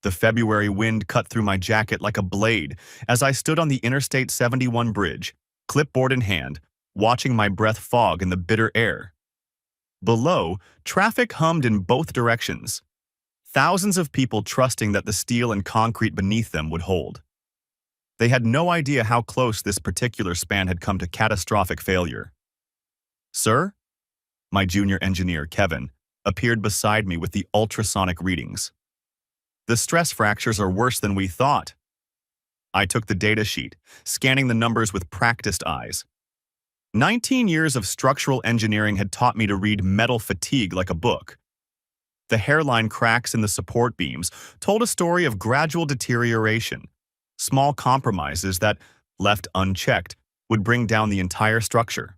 The February wind cut through my jacket like a blade as I stood on the Interstate 71 bridge, clipboard in hand, watching my breath fog in the bitter air. Below, traffic hummed in both directions, thousands of people trusting that the steel and concrete beneath them would hold. They had no idea how close this particular span had come to catastrophic failure. "Sir?" My junior engineer, Kevin, appeared beside me with the ultrasonic readings. "The stress fractures are worse than we thought." I took the data sheet, scanning the numbers with practiced eyes. 19 years of structural engineering had taught me to read metal fatigue like a book. The hairline cracks in the support beams told a story of gradual deterioration, small compromises that, left unchecked, would bring down the entire structure.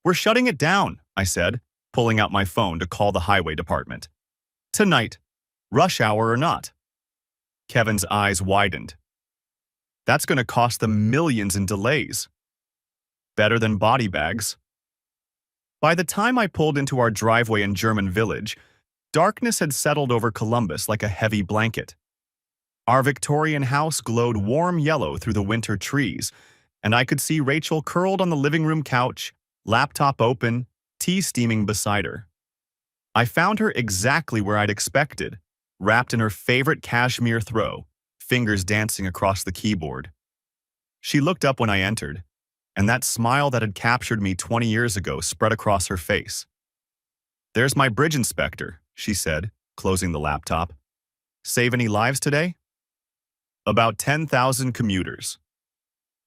"We're shutting it down," I said, pulling out my phone to call the highway department. "Tonight, rush hour or not." Kevin's eyes widened. "That's going to cost them millions in delays." "Better than body bags." By the time I pulled into our driveway in German Village, darkness had settled over Columbus like a heavy blanket. Our Victorian house glowed warm yellow through the winter trees, and I could see Rachel curled on the living room couch, laptop open, tea steaming beside her. I found her exactly where I'd expected, wrapped in her favorite cashmere throw, fingers dancing across the keyboard. She looked up when I entered, and that smile that had captured me 20 years ago spread across her face. "There's my bridge inspector," she said, closing the laptop. "Save any lives today?" "About 10,000 commuters."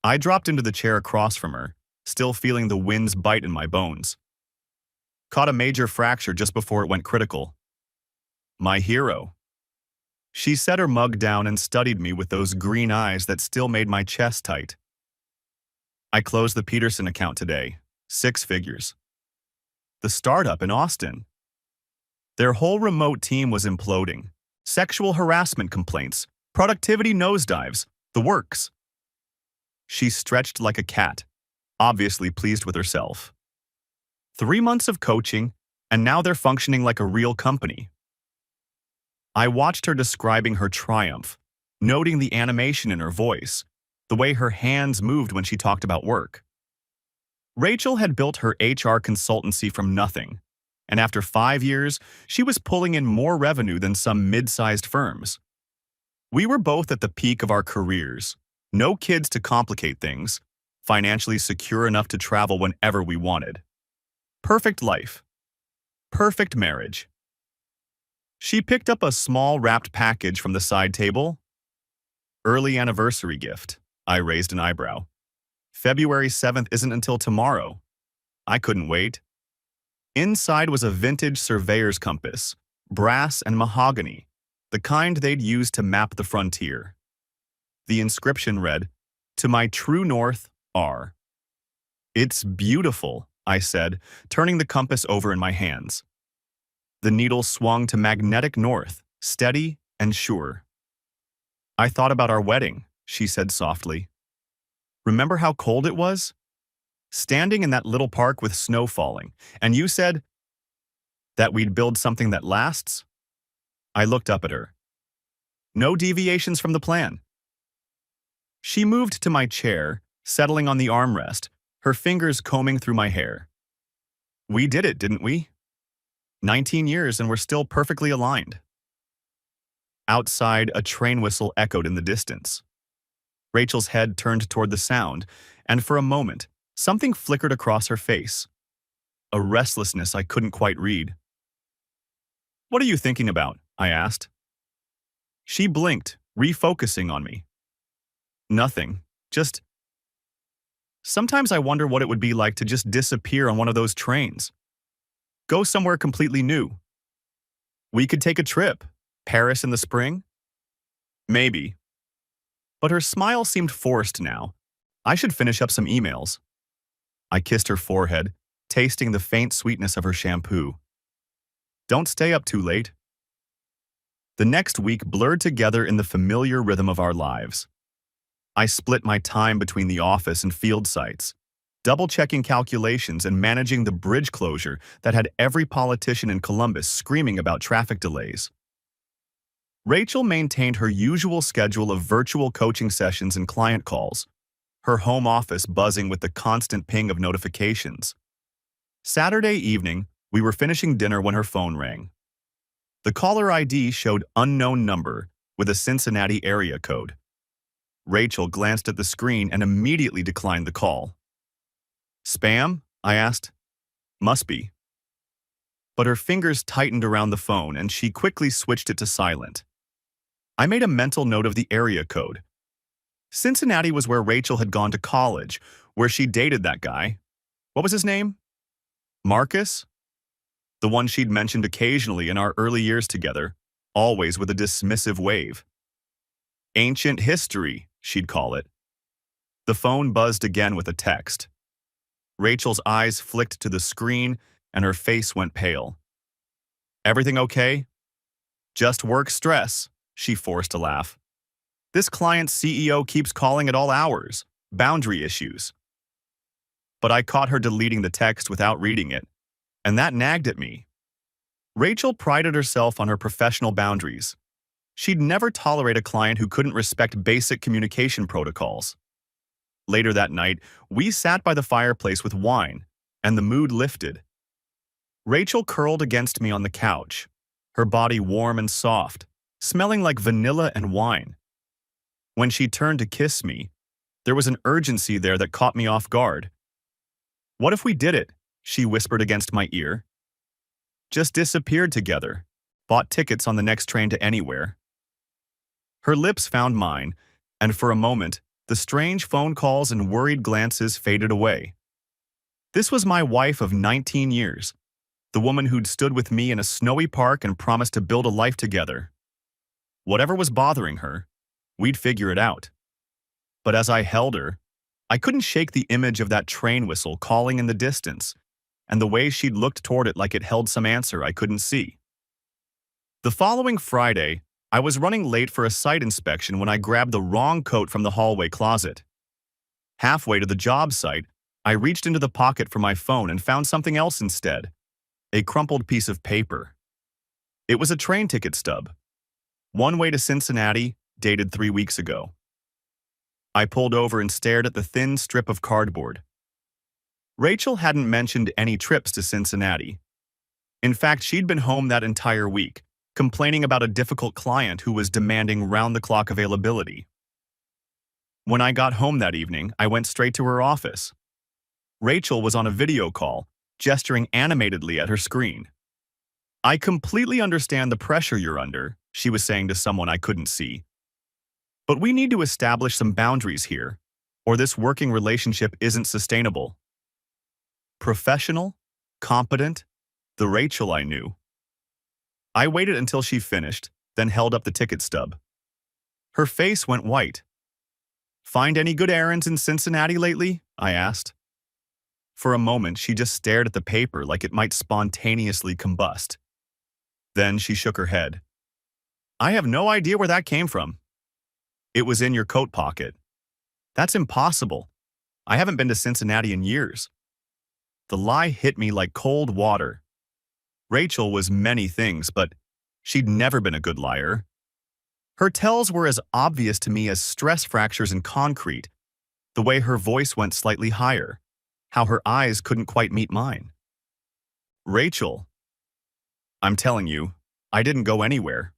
I dropped into the chair across from her, still feeling the wind's bite in my bones. "Caught a major fracture just before it went critical." "My hero." She set her mug down and studied me with those green eyes that still made my chest tight. "I closed the Peterson account today, 6 figures. The startup in Austin. Their whole remote team was imploding. Sexual harassment complaints, productivity nosedives, the works." She stretched like a cat, obviously pleased with herself. 3 months of coaching, and now they're functioning like a real company. I watched her describing her triumph, noting the animation in her voice, the way her hands moved when she talked about work. Rachel had built her HR consultancy from nothing, and after 5 years, she was pulling in more revenue than some mid-sized firms. We were both at the peak of our careers, no kids to complicate things, financially secure enough to travel whenever we wanted. Perfect life. Perfect marriage. She picked up a small wrapped package from the side table. "Early anniversary gift." I raised an eyebrow. "February 7th isn't until tomorrow." I couldn't wait. Inside was a vintage surveyor's compass, brass and mahogany, the kind they'd used to map the frontier. The inscription read, "To my true north, R." "It's beautiful," I said, turning the compass over in my hands. The needle swung to magnetic north, steady and sure. "I thought about our wedding," she said softly. "Remember how cold it was? Standing in that little park with snow falling, and you said that we'd build something that lasts?" I looked up at her. "No deviations from the plan." She moved to my chair, settling on the armrest, her fingers combing through my hair. "We did it, didn't we? 19 years and we're still perfectly aligned." Outside, a train whistle echoed in the distance. Rachel's head turned toward the sound, and for a moment, something flickered across her face. A restlessness I couldn't quite read. "What are you thinking about?" I asked. She blinked, refocusing on me. "Nothing. Just... sometimes I wonder what it would be like to just disappear on one of those trains. Go somewhere completely new. We could take a trip. Paris in the spring? Maybe." But her smile seemed forced now. I should finish up some emails. I kissed her forehead, tasting the faint sweetness of her shampoo. "Don't stay up too late." The next week blurred together in the familiar rhythm of our lives. I split my time between the office and field sites, double-checking calculations and managing the bridge closure that had every politician in Columbus screaming about traffic delays. Rachel maintained her usual schedule of virtual coaching sessions and client calls, her home office buzzing with the constant ping of notifications. Saturday evening, we were finishing dinner when her phone rang. The caller ID showed unknown number with a Cincinnati area code. Rachel glanced at the screen and immediately declined the call. "Spam?" I asked. "Must be." But her fingers tightened around the phone and she quickly switched it to silent. I made a mental note of the area code. Cincinnati was where Rachel had gone to college, where she dated that guy. What was his name? Marcus? The one she'd mentioned occasionally in our early years together, always with a dismissive wave. Ancient history, she'd call it. The phone buzzed again with a text. Rachel's eyes flicked to the screen and her face went pale. "Everything okay?" "Just work stress," she forced a laugh. "This client's CEO keeps calling at all hours. Boundary issues." But I caught her deleting the text without reading it, and that nagged at me. Rachel prided herself on her professional boundaries. She'd never tolerate a client who couldn't respect basic communication protocols. Later that night, we sat by the fireplace with wine, and the mood lifted. Rachel curled against me on the couch, her body warm and soft, smelling like vanilla and wine. When she turned to kiss me, there was an urgency there that caught me off guard. "What if we did it?" she whispered against my ear. "Just disappeared together, bought tickets on the next train to anywhere." Her lips found mine, and for a moment, the strange phone calls and worried glances faded away. This was my wife of 19 years, the woman who'd stood with me in a snowy park and promised to build a life together. Whatever was bothering her, we'd figure it out. But as I held her, I couldn't shake the image of that train whistle calling in the distance, and the way she'd looked toward it like it held some answer I couldn't see. The following Friday, I was running late for a site inspection when I grabbed the wrong coat from the hallway closet. Halfway to the job site, I reached into the pocket for my phone and found something else instead, a crumpled piece of paper. It was a train ticket stub. One way to Cincinnati, dated 3 weeks ago. I pulled over and stared at the thin strip of cardboard. Rachel hadn't mentioned any trips to Cincinnati. In fact, she'd been home that entire week, complaining about a difficult client who was demanding round-the-clock availability. When I got home that evening, I went straight to her office. Rachel was on a video call, gesturing animatedly at her screen. "I completely understand the pressure you're under," she was saying to someone I couldn't see. "But we need to establish some boundaries here, or this working relationship isn't sustainable." Professional, competent, the Rachel I knew. I waited until she finished, then held up the ticket stub. Her face went white. "Find any good errands in Cincinnati lately?" I asked. For a moment, she just stared at the paper like it might spontaneously combust. Then she shook her head. "I have no idea where that came from." "It was in your coat pocket." "That's impossible. I haven't been to Cincinnati in years." The lie hit me like cold water. Rachel was many things, but she'd never been a good liar. Her tells were as obvious to me as stress fractures in concrete, the way her voice went slightly higher, how her eyes couldn't quite meet mine. "Rachel, I'm telling you, I didn't go anywhere."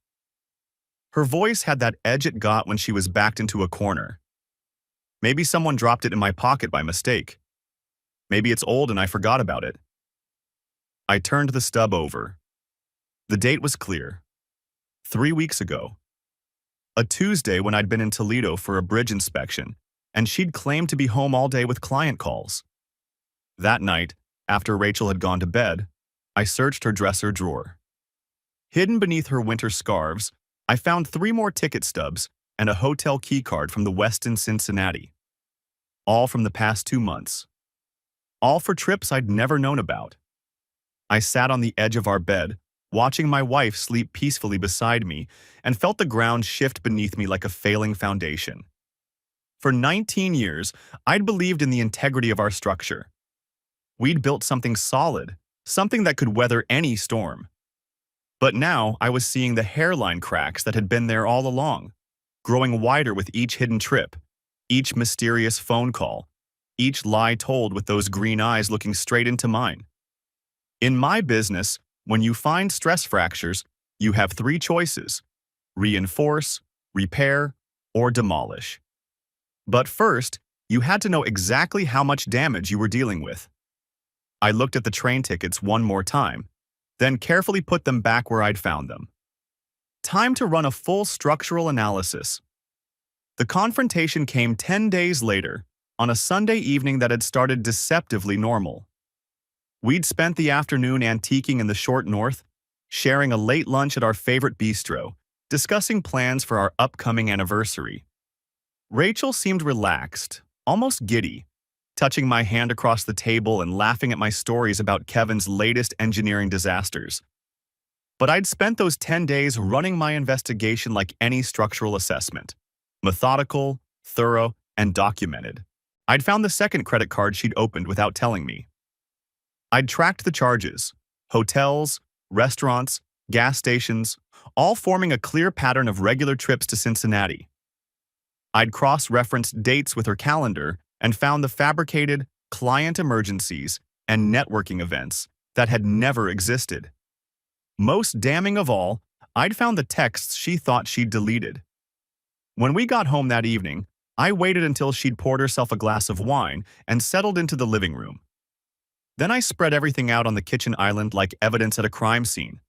Her voice had that edge it got when she was backed into a corner. "Maybe someone dropped it in my pocket by mistake. Maybe it's old and I forgot about it." I turned the stub over. The date was clear. 3 weeks ago. A Tuesday when I'd been in Toledo for a bridge inspection, and she'd claimed to be home all day with client calls. That night, after Rachel had gone to bed, I searched her dresser drawer. Hidden beneath her winter scarves, I found 3 more ticket stubs and a hotel keycard from the Westin Cincinnati. All from the past 2 months. All for trips I'd never known about. I sat on the edge of our bed, watching my wife sleep peacefully beside me, and felt the ground shift beneath me like a failing foundation. For 19 years, I'd believed in the integrity of our structure. We'd built something solid, something that could weather any storm. But now I was seeing the hairline cracks that had been there all along, growing wider with each hidden trip, each mysterious phone call, each lie told with those green eyes looking straight into mine. In my business, when you find stress fractures, you have three choices: reinforce, repair, or demolish. But first, you had to know exactly how much damage you were dealing with. I looked at the train tickets one more time, then carefully put them back where I'd found them. Time to run a full structural analysis. The confrontation came 10 days later, on a Sunday evening that had started deceptively normal. We'd spent the afternoon antiquing in the short north, sharing a late lunch at our favorite bistro, discussing plans for our upcoming anniversary. Rachel seemed relaxed, almost giddy, touching my hand across the table and laughing at my stories about Kevin's latest engineering disasters. But I'd spent those 10 days running my investigation like any structural assessment. Methodical, thorough, and documented. I'd found the second credit card she'd opened without telling me. I'd tracked the charges: hotels, restaurants, gas stations, all forming a clear pattern of regular trips to Cincinnati. I'd cross-referenced dates with her calendar and found the fabricated client emergencies and networking events that had never existed. Most damning of all, I'd found the texts she thought she'd deleted. When we got home that evening, I waited until she'd poured herself a glass of wine and settled into the living room. Then I spread everything out on the kitchen island like evidence at a crime scene: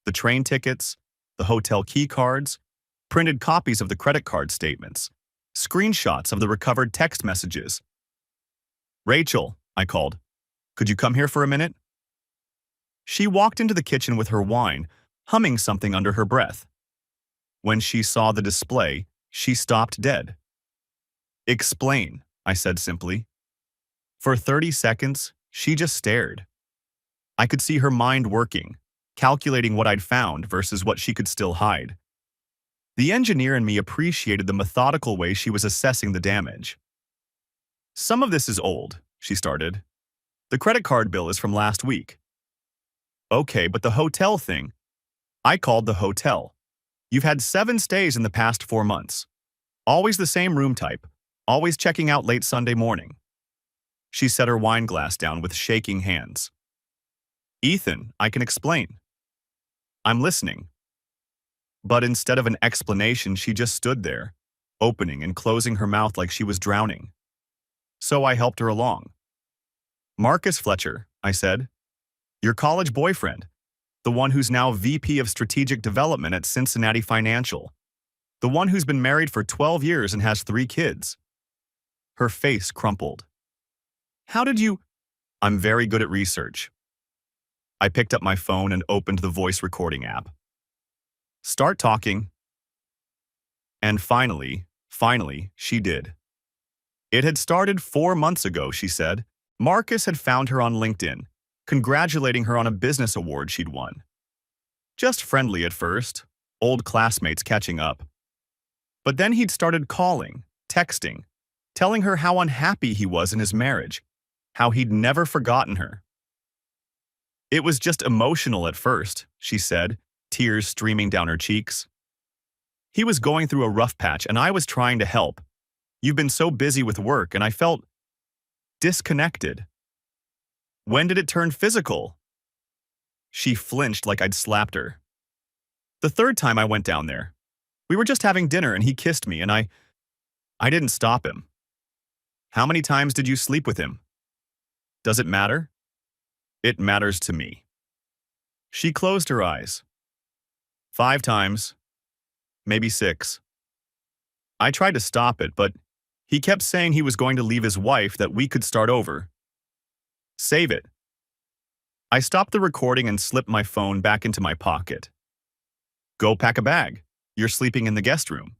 the train tickets, the hotel key cards, printed copies of the credit card statements, screenshots of the recovered text messages. "Rachel," I called, "could you come here for a minute?" She walked into the kitchen with her wine, humming something under her breath. When she saw the display, she stopped dead. "Explain," I said simply. For 30 seconds, she just stared. I could see her mind working, calculating what I'd found versus what she could still hide. The engineer in me appreciated the methodical way she was assessing the damage. "Some of this is old," she started. "The credit card bill is from last week." "Okay, but the hotel thing." I called the hotel. "You've had 7 stays in the past 4 months. Always the same room type, always checking out late Sunday morning." She set her wine glass down with shaking hands. "Ethan, I can explain." "I'm listening." But instead of an explanation, she just stood there, opening and closing her mouth like she was drowning. So I helped her along. "Marcus Fletcher," I said. "Your college boyfriend, the one who's now VP of Strategic Development at Cincinnati Financial, the one who's been married for 12 years and has 3 kids." Her face crumpled. "How did you—" "I'm very good at research." I picked up my phone and opened the voice recording app. "Start talking." And finally, she did. It had started 4 months ago, she said. Marcus had found her on LinkedIn, congratulating her on a business award she'd won. Just friendly at first, old classmates catching up. But then he'd started calling, texting, telling her how unhappy he was in his marriage, how he'd never forgotten her. "It was just emotional at first," she said, tears streaming down her cheeks. "He was going through a rough patch and I was trying to help. You've been so busy with work and I felt disconnected." "When did it turn physical?" She flinched like I'd slapped her. "The 3rd time I went down there. We were just having dinner and he kissed me and I didn't stop him." "How many times did you sleep with him?" "Does it matter?" "It matters to me." She closed her eyes. 5 times. Maybe 6. I tried to stop it, but he kept saying he was going to leave his wife, that we could start over. "Save it." I stopped the recording and slipped my phone back into my pocket. "Go pack a bag. You're sleeping in the guest room."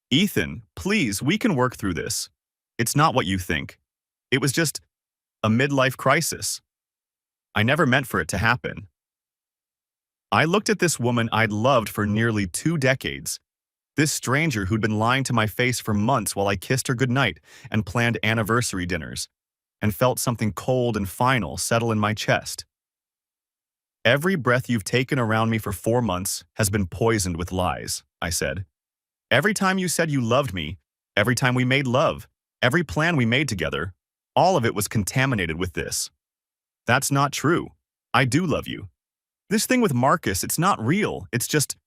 "Ethan, please, we can work through this. It's not what you think. It was just a midlife crisis. I never meant for it to happen." I looked at this woman I'd loved for nearly 2 decades, this stranger who'd been lying to my face for months while I kissed her goodnight and planned anniversary dinners, and felt something cold and final settle in my chest. Every breath you've taken around me for 4 months has been poisoned with lies, I said. Every time you said you loved me, every time we made love, every plan we made together, all of it was contaminated with this. That's not true. I do love you. This thing with Marcus, it's not real. It's just,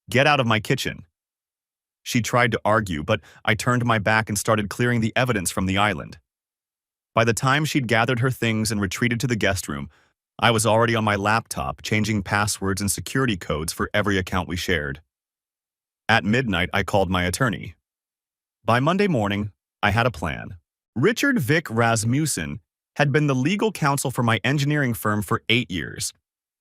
get out of my kitchen. She tried to argue, but I turned my back and started clearing the evidence from the island. By the time she'd gathered her things and retreated to the guest room, I was already on my laptop changing passwords and security codes for every account we shared. At midnight, I called my attorney. By Monday morning, I had a plan. Richard Vic Rasmussen had been the legal counsel for my engineering firm for 8 years,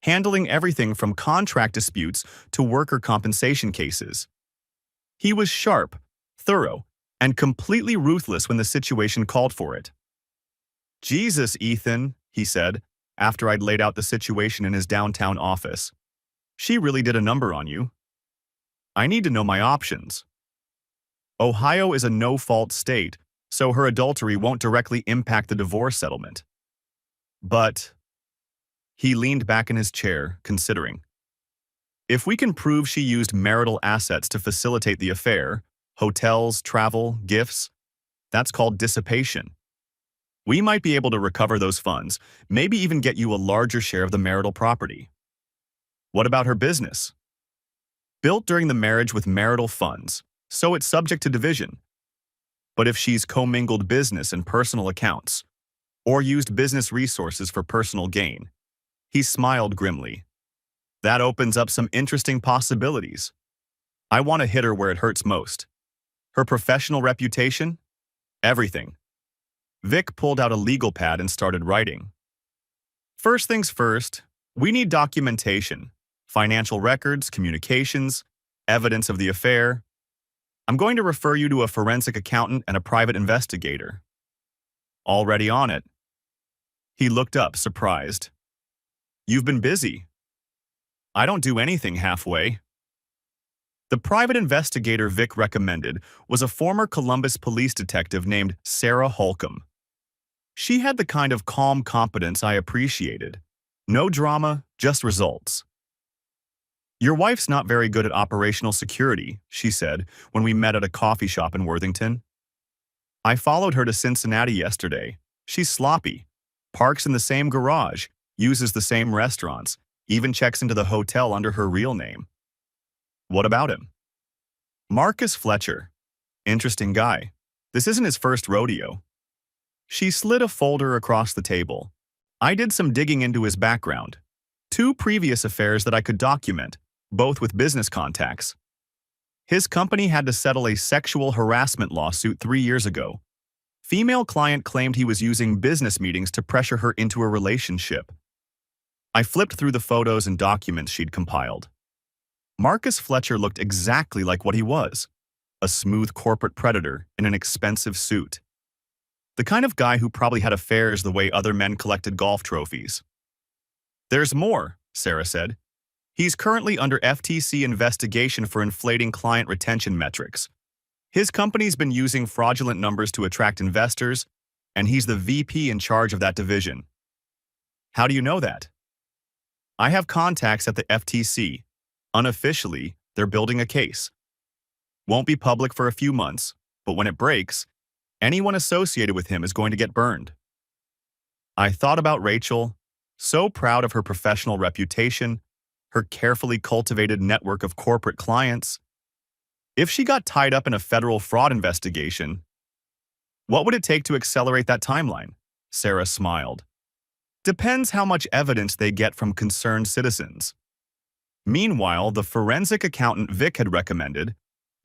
handling everything from contract disputes to worker compensation cases. He was sharp, thorough, and completely ruthless when the situation called for it. "Jesus, Ethan," he said, after I'd laid out the situation in his downtown office. "She really did a number on you. I need to know my options. Ohio is a no-fault state, so her adultery won't directly impact the divorce settlement. But," he leaned back in his chair, considering, "if we can prove she used marital assets to facilitate the affair, hotels, travel, gifts, that's called dissipation. We might be able to recover those funds, maybe even get you a larger share of the marital property." "What about her business?" "Built during the marriage with marital funds, so it's subject to division. But if she's commingled business and personal accounts, or used business resources for personal gain," he smiled grimly, "that opens up some interesting possibilities. I want to hit her where it hurts most. Her professional reputation? Everything." Vic pulled out a legal pad and started writing. "First things first, we need documentation, financial records, communications, evidence of the affair. I'm going to refer you to a forensic accountant and a private investigator." "Already on it." He looked up, surprised. "You've been busy." "I don't do anything halfway." The private investigator Vic recommended was a former Columbus police detective named Sarah Holcomb. She had the kind of calm competence I appreciated. No drama, just results. "Your wife's not very good at operational security," she said when we met at a coffee shop in Worthington. "I followed her to Cincinnati yesterday. She's sloppy, parks in the same garage, uses the same restaurants, even checks into the hotel under her real name." "What about him?" "Marcus Fletcher. Interesting guy. This isn't his first rodeo." She slid a folder across the table. "I did some digging into his background. 2 previous affairs that I could document, both with business contacts. His company had to settle a sexual harassment lawsuit 3 years ago. Female client claimed he was using business meetings to pressure her into a relationship." I flipped through the photos and documents she'd compiled. Marcus Fletcher looked exactly like what he was, a smooth corporate predator in an expensive suit. The kind of guy who probably had affairs the way other men collected golf trophies. "There's more," Sarah said. "He's currently under FTC investigation for inflating client retention metrics. His company's been using fraudulent numbers to attract investors, and he's the VP in charge of that division." "How do you know that?" "I have contacts at the FTC. Unofficially, they're building a case. Won't be public for a few months, but when it breaks, anyone associated with him is going to get burned." I thought about Rachel, so proud of her professional reputation, her carefully cultivated network of corporate clients. If she got tied up in a federal fraud investigation, what would it take to accelerate that timeline? Sarah smiled. "Depends how much evidence they get from concerned citizens." Meanwhile, the forensic accountant Vic had recommended,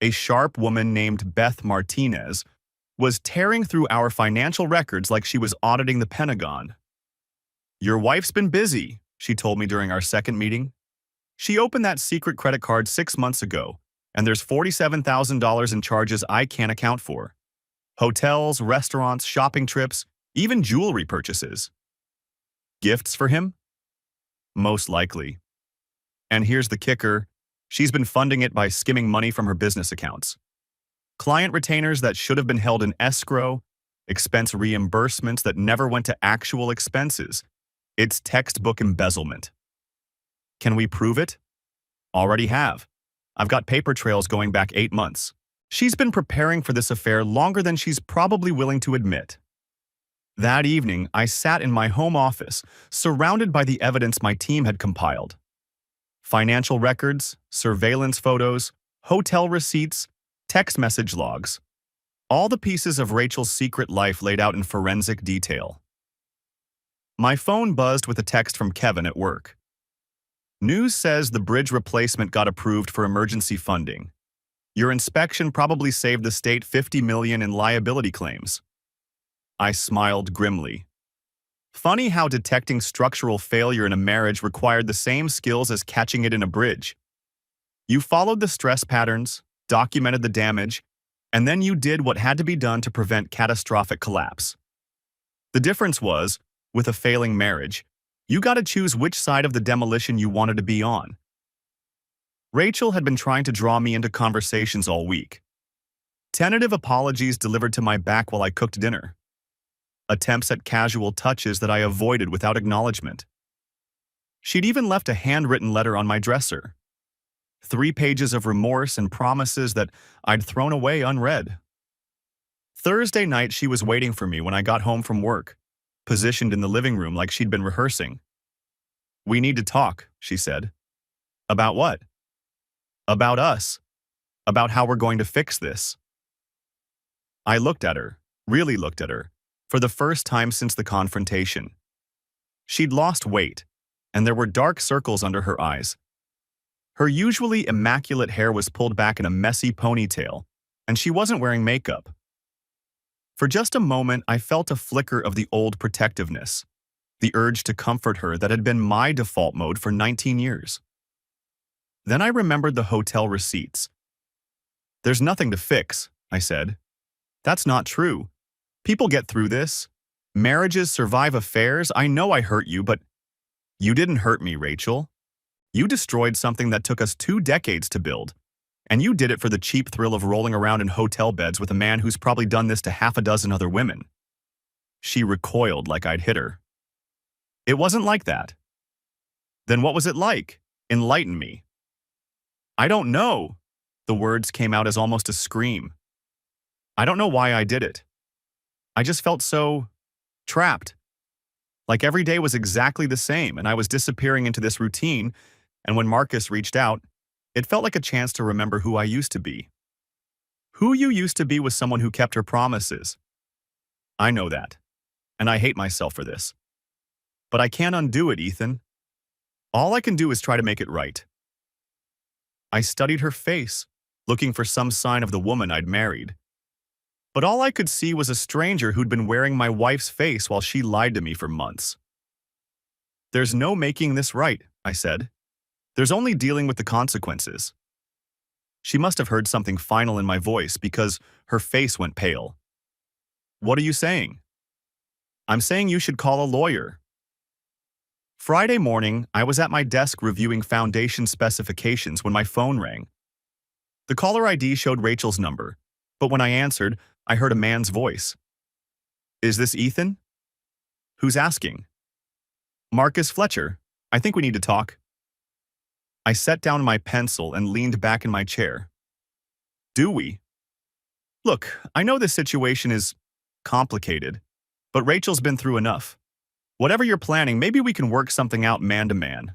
a sharp woman named Beth Martinez, was tearing through our financial records like she was auditing the Pentagon. "Your wife's been busy," she told me during our second meeting. "She opened that secret credit card 6 months ago, and there's $47,000 in charges I can't account for. Hotels, restaurants, shopping trips, even jewelry purchases." "Gifts for him?" "Most likely. And here's the kicker, she's been funding it by skimming money from her business accounts. Client retainers that should have been held in escrow, expense reimbursements that never went to actual expenses. It's textbook embezzlement." Can we prove it? Already have. I've got paper trails going back 8 months. She's been preparing for this affair longer than she's probably willing to admit. That evening, I sat in my home office, surrounded by the evidence my team had compiled. Financial records, surveillance photos, hotel receipts, text message logs. All the pieces of Rachel's secret life laid out in forensic detail. My phone buzzed with a text from Kevin at work. News says the bridge replacement got approved for emergency funding. Your inspection probably saved the state $50 million in liability claims. I smiled grimly. Funny how detecting structural failure in a marriage required the same skills as catching it in a bridge. You followed the stress patterns, documented the damage, and then you did what had to be done to prevent catastrophic collapse. The difference was, with a failing marriage, you got to choose which side of the demolition you wanted to be on. Rachel had been trying to draw me into conversations all week. Tentative apologies delivered to my back while I cooked dinner. Attempts at casual touches that I avoided without acknowledgement. She'd even left a handwritten letter on my dresser. 3 pages of remorse and promises that I'd thrown away unread. Thursday night, she was waiting for me when I got home from work, positioned in the living room like she'd been rehearsing. "We need to talk," she said. "About what?" "About us. About how we're going to fix this." I looked at her, really looked at her, for the first time since the confrontation. She'd lost weight, and there were dark circles under her eyes. Her usually immaculate hair was pulled back in a messy ponytail, and she wasn't wearing makeup. For just a moment, I felt a flicker of the old protectiveness, the urge to comfort her that had been my default mode for 19 years. Then I remembered the hotel receipts. "There's nothing to fix," I said. "That's not true. People get through this. Marriages survive affairs. I know I hurt you, but..." "You didn't hurt me, Rachel. You destroyed something that took us 2 decades to build. And you did it for the cheap thrill of rolling around in hotel beds with a man who's probably done this to half a dozen other women." She recoiled like I'd hit her. "It wasn't like that." "Then what was it like? Enlighten me." "I don't know." The words came out as almost a scream. "I don't know why I did it. I just felt so trapped. Like every day was exactly the same, and I was disappearing into this routine, and when Marcus reached out, it felt like a chance to remember who I used to be." "Who you used to be was someone who kept her promises." "I know that, and I hate myself for this. But I can't undo it, Ethan. All I can do is try to make it right." I studied her face, looking for some sign of the woman I'd married. But all I could see was a stranger who'd been wearing my wife's face while she lied to me for months. "There's no making this right," I said. "There's only dealing with the consequences." She must have heard something final in my voice because her face went pale. "What are you saying?" "I'm saying you should call a lawyer." Friday morning, I was at my desk reviewing foundation specifications when my phone rang. The caller ID showed Rachel's number, but when I answered, I heard a man's voice. "Is this Ethan?" "Who's asking?" "Marcus Fletcher. I think we need to talk." I set down my pencil and leaned back in my chair. "Do we?" "Look, I know this situation is complicated, but Rachel's been through enough. Whatever you're planning, maybe we can work something out man to man."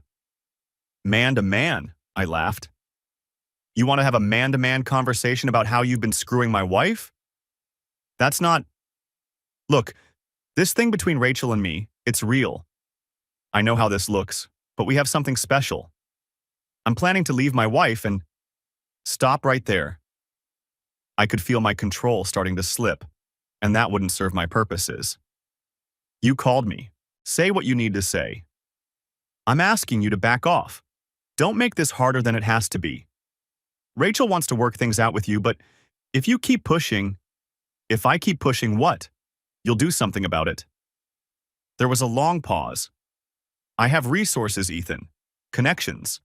"Man to man?" I laughed. "You want to have a man-to-man conversation about how you've been screwing my wife?" "That's not..." "Look, this thing between Rachel and me, it's real. I know how this looks, but we have something special. I'm planning to leave my wife and..." "Stop right there." I could feel my control starting to slip, and that wouldn't serve my purposes. "You called me. Say what you need to say. I'm asking you to back off. Don't make this harder than it has to be. Rachel wants to work things out with you, but if you keep pushing..." "If I keep pushing what? You'll do something about it." There was a long pause. "I have resources, Ethan. Connections.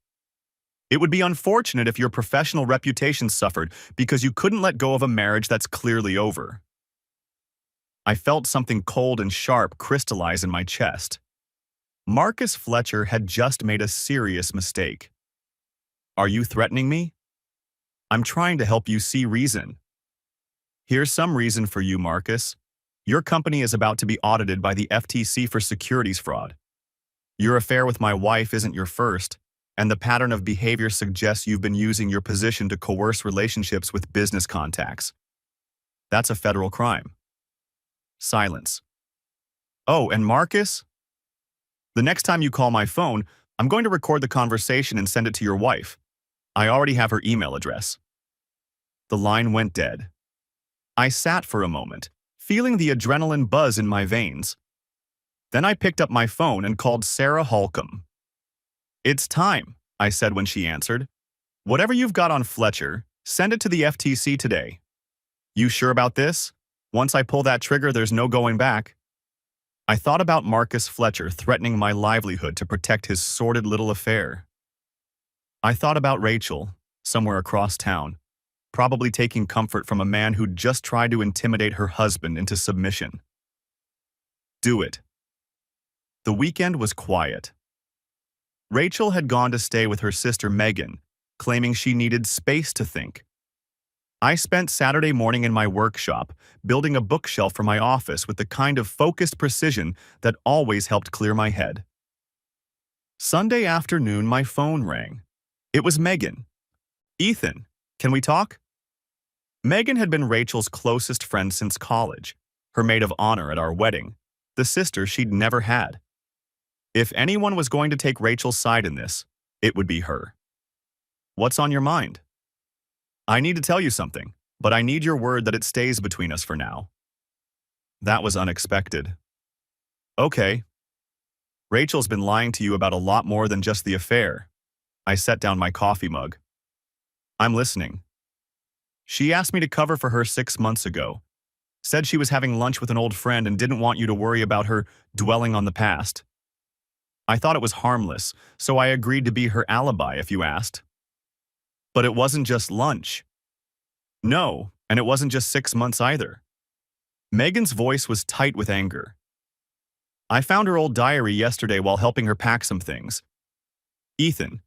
It would be unfortunate if your professional reputation suffered because you couldn't let go of a marriage that's clearly over." I felt something cold and sharp crystallize in my chest. Marcus Fletcher had just made a serious mistake. Are you threatening me? I'm trying to help you see reason. Here's some reason for you, Marcus. Your company is about to be audited by the FTC for securities fraud. Your affair with my wife isn't your first, and the pattern of behavior suggests you've been using your position to coerce relationships with business contacts. That's a federal crime. Silence. Oh, and Marcus? The next time you call my phone, I'm going to record the conversation and send it to your wife. I already have her email address. The line went dead. I sat for a moment, feeling the adrenaline buzz in my veins. Then I picked up my phone and called Sarah Holcomb. It's time, I said when she answered. Whatever you've got on Fletcher, send it to the FTC today. You sure about this? Once I pull that trigger, there's no going back. I thought about Marcus Fletcher threatening my livelihood to protect his sordid little affair. I thought about Rachel, somewhere across town, probably taking comfort from a man who'd just tried to intimidate her husband into submission. Do it. The weekend was quiet. Rachel had gone to stay with her sister Megan, claiming she needed space to think. I spent Saturday morning in my workshop, building a bookshelf for my office with the kind of focused precision that always helped clear my head. Sunday afternoon, my phone rang. It was Megan. Ethan, can we talk? Megan had been Rachel's closest friend since college, her maid of honor at our wedding, the sister she'd never had. If anyone was going to take Rachel's side in this, it would be her. What's on your mind? I need to tell you something, but I need your word that it stays between us for now. That was unexpected. Okay. Rachel's been lying to you about a lot more than just the affair. I set down my coffee mug. I'm listening. She asked me to cover for her 6 months ago. Said she was having lunch with an old friend and didn't want you to worry about her dwelling on the past. I thought it was harmless, so I agreed to be her alibi if you asked. But it wasn't just lunch. No, and it wasn't just 6 months either. Megan's voice was tight with anger. I found her old diary yesterday while helping her pack some things. Ethan,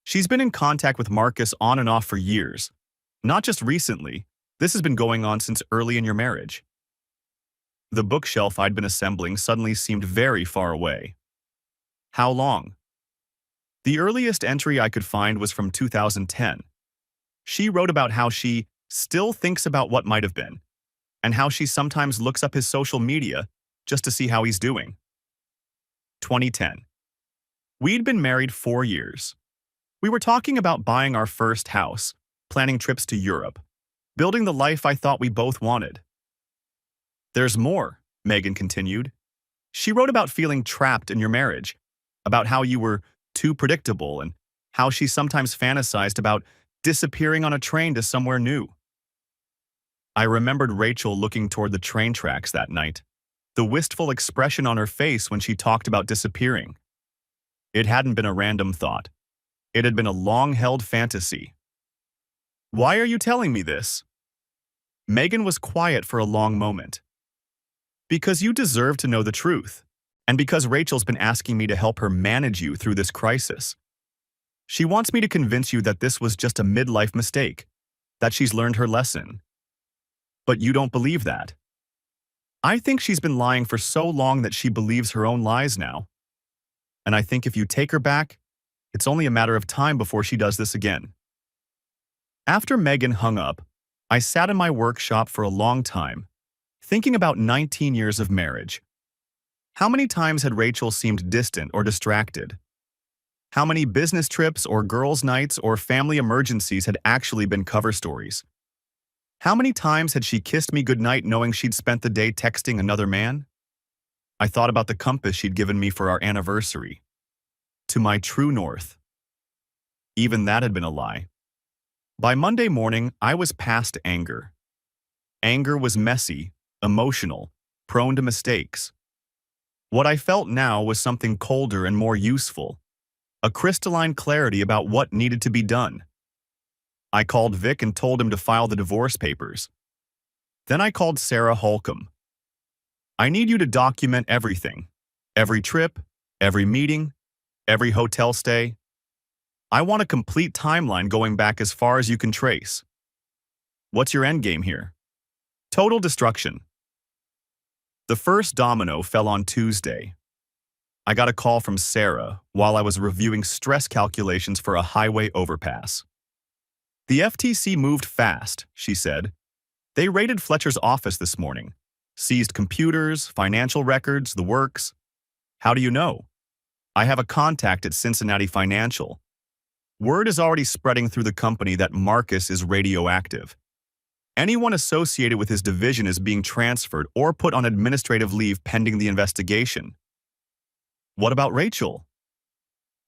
she's been in contact with Marcus on and off for years. Not just recently, this has been going on since early in your marriage. The bookshelf I'd been assembling suddenly seemed very far away. How long? The earliest entry I could find was from 2010. She wrote about how she still thinks about what might have been, and how she sometimes looks up his social media just to see how he's doing. 2010. We'd been married 4 years. We were talking about buying our first house, planning trips to Europe, building the life I thought we both wanted. There's more, Megan continued. She wrote about feeling trapped in your marriage, about how you were too predictable, and how she sometimes fantasized about disappearing on a train to somewhere new. I remembered Rachel looking toward the train tracks that night, the wistful expression on her face when she talked about disappearing. It hadn't been a random thought. It had been a long-held fantasy. Why are you telling me this? Megan was quiet for a long moment. Because you deserve to know the truth, and because Rachel's been asking me to help her manage you through this crisis. She wants me to convince you that this was just a midlife mistake, that she's learned her lesson. But you don't believe that. I think she's been lying for so long that she believes her own lies now. And I think if you take her back, it's only a matter of time before she does this again. After Megan hung up, I sat in my workshop for a long time, thinking about 19 years of marriage. How many times had Rachel seemed distant or distracted? How many business trips or girls' nights or family emergencies had actually been cover stories? How many times had she kissed me goodnight knowing she'd spent the day texting another man? I thought about the compass she'd given me for our anniversary. To my true north. Even that had been a lie. By Monday morning, I was past anger. Anger was messy, emotional, prone to mistakes. What I felt now was something colder and more useful, a crystalline clarity about what needed to be done. I called Vic and told him to file the divorce papers. Then I called Sarah Holcomb. I need you to document everything, every trip, Every meeting, every hotel stay. I want a complete timeline going back as far as you can trace. What's your endgame here? Total destruction. The first domino fell on Tuesday. I got a call from Sarah while I was reviewing stress calculations for a highway overpass. The FTC moved fast, she said. They raided Fletcher's office this morning, seized computers, financial records, the works. How do you know? I have a contact at Cincinnati Financial. Word is already spreading through the company that Marcus is radioactive. Anyone associated with his division is being transferred or put on administrative leave pending the investigation. What about Rachel?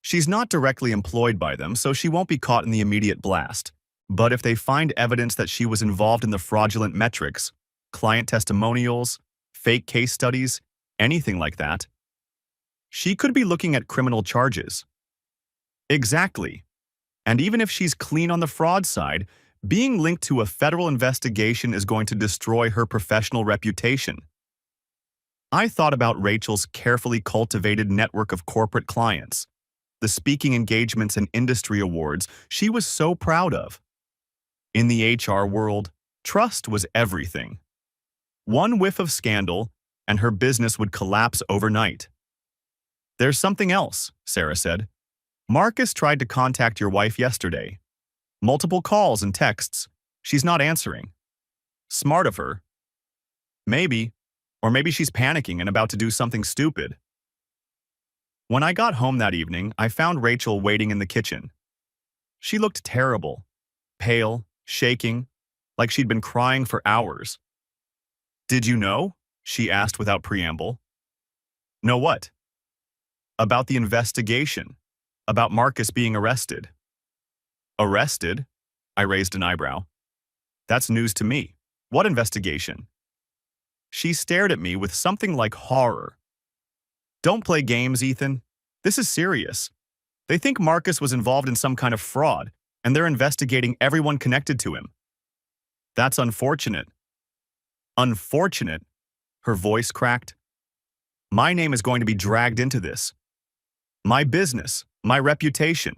She's not directly employed by them, so she won't be caught in the immediate blast. But if they find evidence that she was involved in the fraudulent metrics, client testimonials, fake case studies, anything like that, she could be looking at criminal charges. Exactly. And even if she's clean on the fraud side, being linked to a federal investigation is going to destroy her professional reputation. I thought about Rachel's carefully cultivated network of corporate clients, the speaking engagements and industry awards she was so proud of. In the HR world, trust was everything. One whiff of scandal, and her business would collapse overnight. There's something else, Sarah said. Marcus tried to contact your wife yesterday. Multiple calls and texts. She's not answering. Smart of her. Maybe, or maybe she's panicking and about to do something stupid. When I got home that evening, I found Rachel waiting in the kitchen. She looked terrible, pale, shaking, like she'd been crying for hours. Did you know? She asked without preamble. Know what? About the investigation. About Marcus being arrested. Arrested? I raised an eyebrow. That's news to me. What investigation? She stared at me with something like horror. Don't play games, Ethan. This is serious. They think Marcus was involved in some kind of fraud, and they're investigating everyone connected to him. That's unfortunate. Unfortunate? Her voice cracked. My name is going to be dragged into this. My business, my reputation.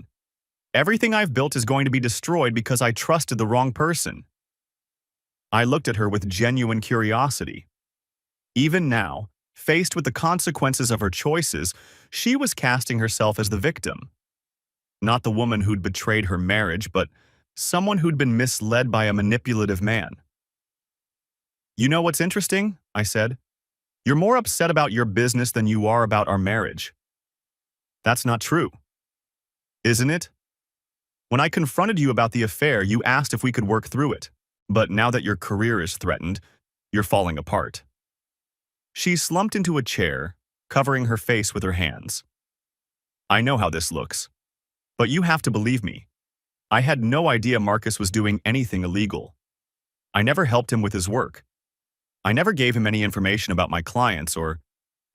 Everything I've built is going to be destroyed because I trusted the wrong person. I looked at her with genuine curiosity. Even now, faced with the consequences of her choices, she was casting herself as the victim. Not the woman who'd betrayed her marriage, but someone who'd been misled by a manipulative man. You know what's interesting? I said. You're more upset about your business than you are about our marriage. That's not true. Isn't it? When I confronted you about the affair, you asked if we could work through it. But now that your career is threatened, you're falling apart. She slumped into a chair, covering her face with her hands. I know how this looks. But you have to believe me. I had no idea Marcus was doing anything illegal. I never helped him with his work. I never gave him any information about my clients or…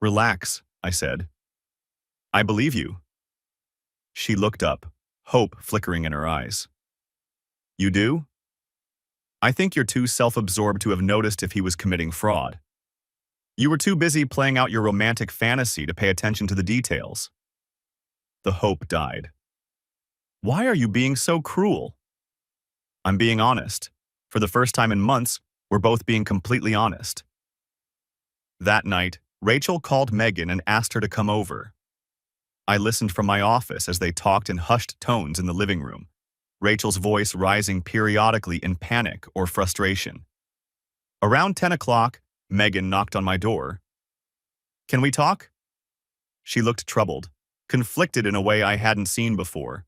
Relax, I said. I believe you. She looked up, hope flickering in her eyes. You do? I think you're too self-absorbed to have noticed if he was committing fraud. You were too busy playing out your romantic fantasy to pay attention to the details. The hope died. Why are you being so cruel? I'm being honest. For the first time in months, we're both being completely honest. That night, Rachel called Megan and asked her to come over. I listened from my office as they talked in hushed tones in the living room, Rachel's voice rising periodically in panic or frustration. Around 10 o'clock, Megan knocked on my door. Can we talk? She looked troubled, conflicted in a way I hadn't seen before.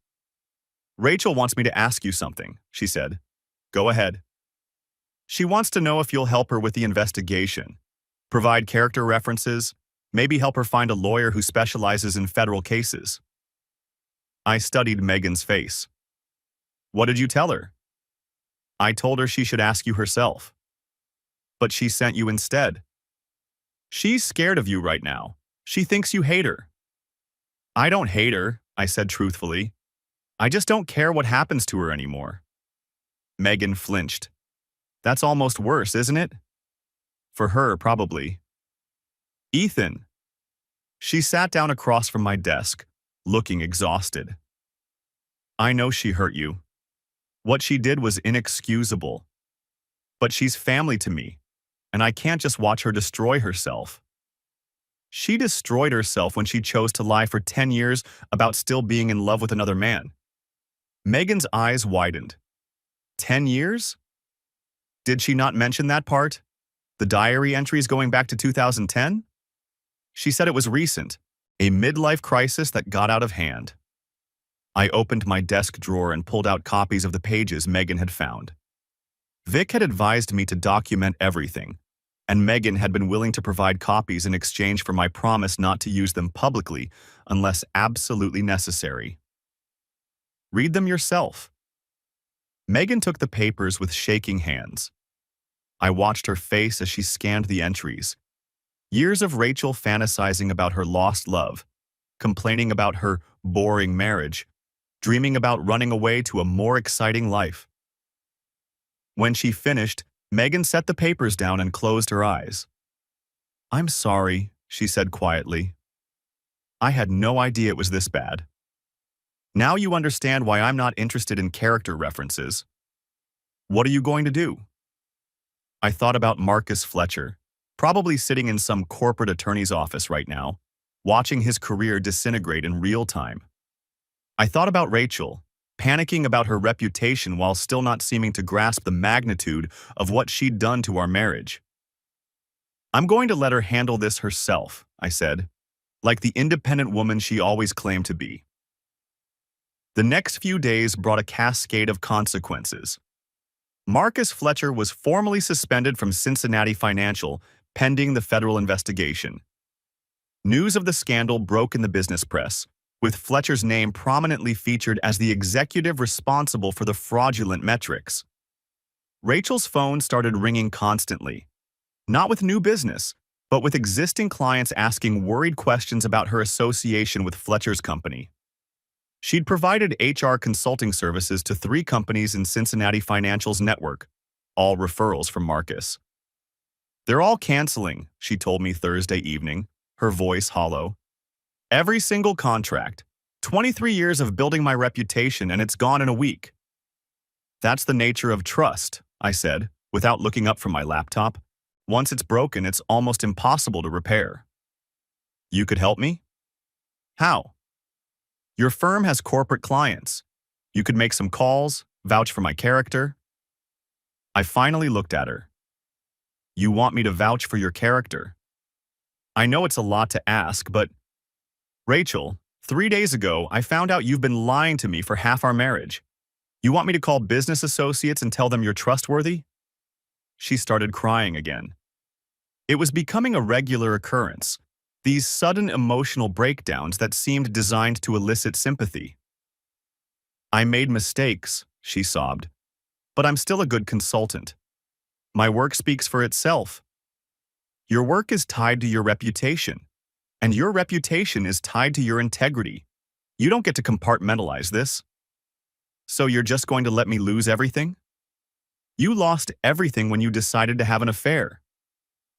Rachel wants me to ask you something, she said. Go ahead. She wants to know if you'll help her with the investigation, provide character references, maybe help her find a lawyer who specializes in federal cases. I studied Megan's face. What did you tell her? I told her she should ask you herself. But she sent you instead. She's scared of you right now. She thinks you hate her. I don't hate her, I said truthfully. I just don't care what happens to her anymore. Megan flinched. That's almost worse, isn't it? For her, probably. Ethan. She sat down across from my desk, looking exhausted. I know she hurt you. What she did was inexcusable. But she's family to me, and I can't just watch her destroy herself. She destroyed herself when she chose to lie for 10 years about still being in love with another man. Megan's eyes widened. 10 years? Did she not mention that part? The diary entries going back to 2010? She said it was recent, a midlife crisis that got out of hand. I opened my desk drawer and pulled out copies of the pages Megan had found. Vic had advised me to document everything, and Megan had been willing to provide copies in exchange for my promise not to use them publicly unless absolutely necessary. Read them yourself. Megan took the papers with shaking hands. I watched her face as she scanned the entries. Years of Rachel fantasizing about her lost love, complaining about her boring marriage, dreaming about running away to a more exciting life. When she finished, Megan set the papers down and closed her eyes. "I'm sorry," she said quietly. "I had no idea it was this bad. Now you understand why I'm not interested in character references. What are you going to do?" I thought about Marcus Fletcher, probably sitting in some corporate attorney's office right now, watching his career disintegrate in real time. I thought about Rachel, panicking about her reputation while still not seeming to grasp the magnitude of what she'd done to our marriage. "I'm going to let her handle this herself," I said, like the independent woman she always claimed to be. The next few days brought a cascade of consequences. Marcus Fletcher was formally suspended from Cincinnati Financial pending the federal investigation. News of the scandal broke in the business press, with Fletcher's name prominently featured as the executive responsible for the fraudulent metrics. Rachel's phone started ringing constantly, not with new business, but with existing clients asking worried questions about her association with Fletcher's company. She'd provided HR consulting services to 3 companies in Cincinnati Financial's network, all referrals from Marcus. "They're all canceling," she told me Thursday evening, her voice hollow. "Every single contract. 23 years of building my reputation and it's gone in a week." "That's the nature of trust," I said, without looking up from my laptop. "Once it's broken, it's almost impossible to repair." "You could help me?" "How?" "Your firm has corporate clients. You could make some calls, vouch for my character." I finally looked at her. "You want me to vouch for your character?" I know it's a lot to ask, but Rachel, 3 days ago, I found out you've been lying to me for half our marriage. You want me to call business associates and tell them you're trustworthy? She started crying again. It was becoming a regular occurrence, these sudden emotional breakdowns that seemed designed to elicit sympathy. "I made mistakes," she sobbed, "but I'm still a good consultant. My work speaks for itself. Your work is tied to your reputation, and your reputation is tied to your integrity. You don't get to compartmentalize this. So you're just going to let me lose everything? You lost everything when you decided to have an affair.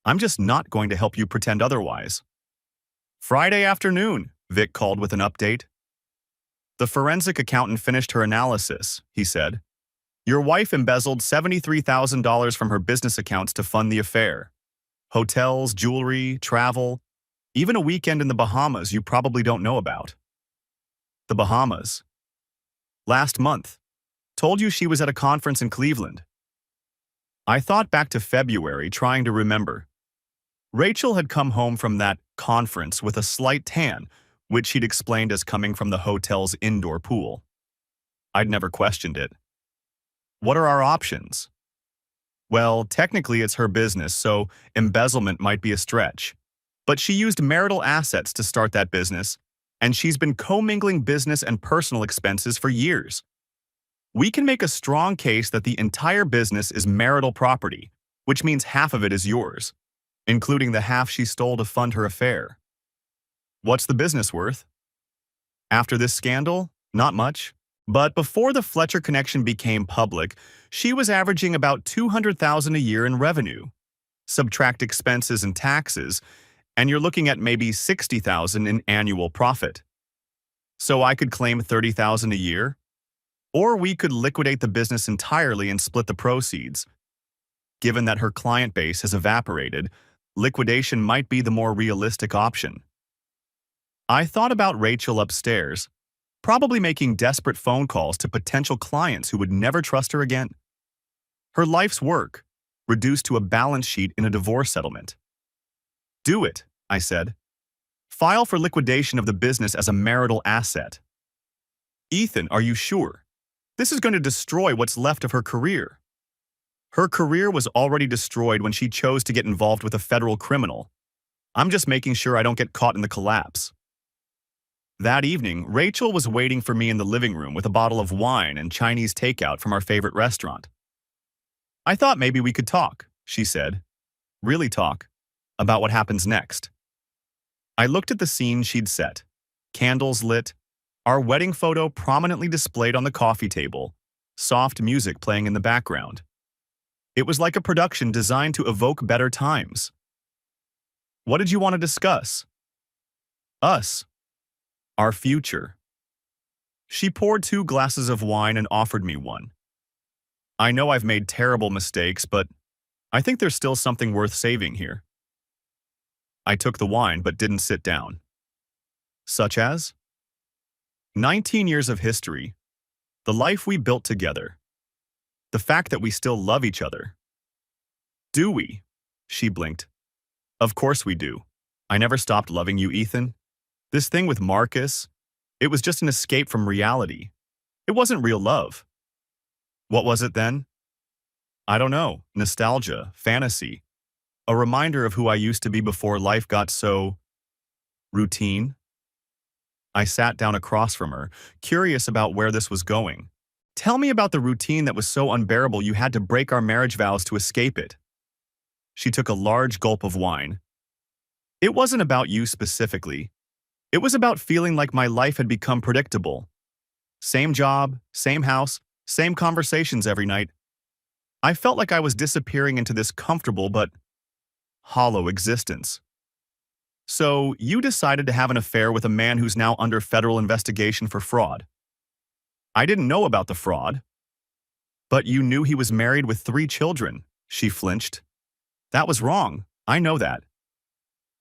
I'm just not going to help you pretend otherwise." "Friday afternoon," Vic called with an update. "The forensic accountant finished her analysis," he said. "Your wife embezzled $73,000 from her business accounts to fund the affair. Hotels, jewelry, travel, even a weekend in the Bahamas you probably don't know about." "The Bahamas?" "Last month. Told you she was at a conference in Cleveland." I thought back to February, trying to remember. Rachel had come home from that conference with a slight tan, which she'd explained as coming from the hotel's indoor pool. I'd never questioned it. "What are our options?" "Well, technically it's her business, so embezzlement might be a stretch. But she used marital assets to start that business, and she's been commingling business and personal expenses for years. We can make a strong case that the entire business is marital property, which means half of it is yours, including the half she stole to fund her affair." "What's the business worth?" "After this scandal, not much. But before the Fletcher connection became public, she was averaging about $200,000 a year in revenue. Subtract expenses and taxes, and you're looking at maybe 60,000 in annual profit. So I could claim 30,000 a year, or we could liquidate the business entirely and split the proceeds. Given that her client base has evaporated, liquidation might be the more realistic option. I thought about Rachel upstairs, probably making desperate phone calls to potential clients who would never trust her again. Her life's work, reduced to a balance sheet in a divorce settlement. Do it, I said. File for liquidation of the business as a marital asset. Ethan, are you sure? This is going to destroy what's left of her career. Her career was already destroyed when she chose to get involved with a federal criminal. I'm just making sure I don't get caught in the collapse. That evening, Rachel was waiting for me in the living room with a bottle of wine and Chinese takeout from our favorite restaurant. I thought maybe we could talk, she said. Really talk. About what happens next. I looked at the scene she'd set. Candles lit, our wedding photo prominently displayed on the coffee table, soft music playing in the background. It was like a production designed to evoke better times. What did you want to discuss? Us. Our future. She poured 2 glasses of wine and offered me one. I know I've made terrible mistakes, but I think there's still something worth saving here. I took the wine but didn't sit down. Such as? 19 years of history, the life we built together, the fact that we still love each other. Do we? She blinked. Of course we do. I never stopped loving you, Ethan. This thing with Marcus, it was just an escape from reality. It wasn't real love. What was it then? I don't know. Nostalgia, fantasy. A reminder of who I used to be before life got so routine. I sat down across from her, curious about where this was going. Tell me about the routine that was so unbearable you had to break our marriage vows to escape it. She took a large gulp of wine. It wasn't about you specifically. It was about feeling like my life had become predictable. Same job, same house, same conversations every night. I felt like I was disappearing into this comfortable but hollow existence. So, you decided to have an affair with a man who's now under federal investigation for fraud. I didn't know about the fraud. But you knew he was married with 3 children, she flinched. That was wrong, I know that.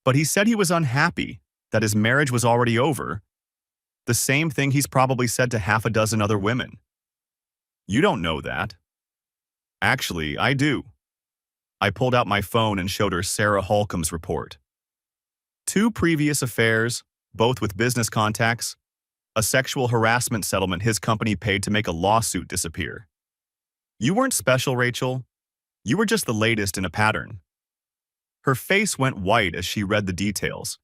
But he said he was unhappy, that his marriage was already over. The same thing he's probably said to half a dozen other women. You don't know that. Actually, I do. I pulled out my phone and showed her Sarah Holcomb's report. 2 previous affairs, both with business contacts, a sexual harassment settlement his company paid to make a lawsuit disappear. You weren't special, Rachel. You were just the latest in a pattern. Her face went white as she read the details.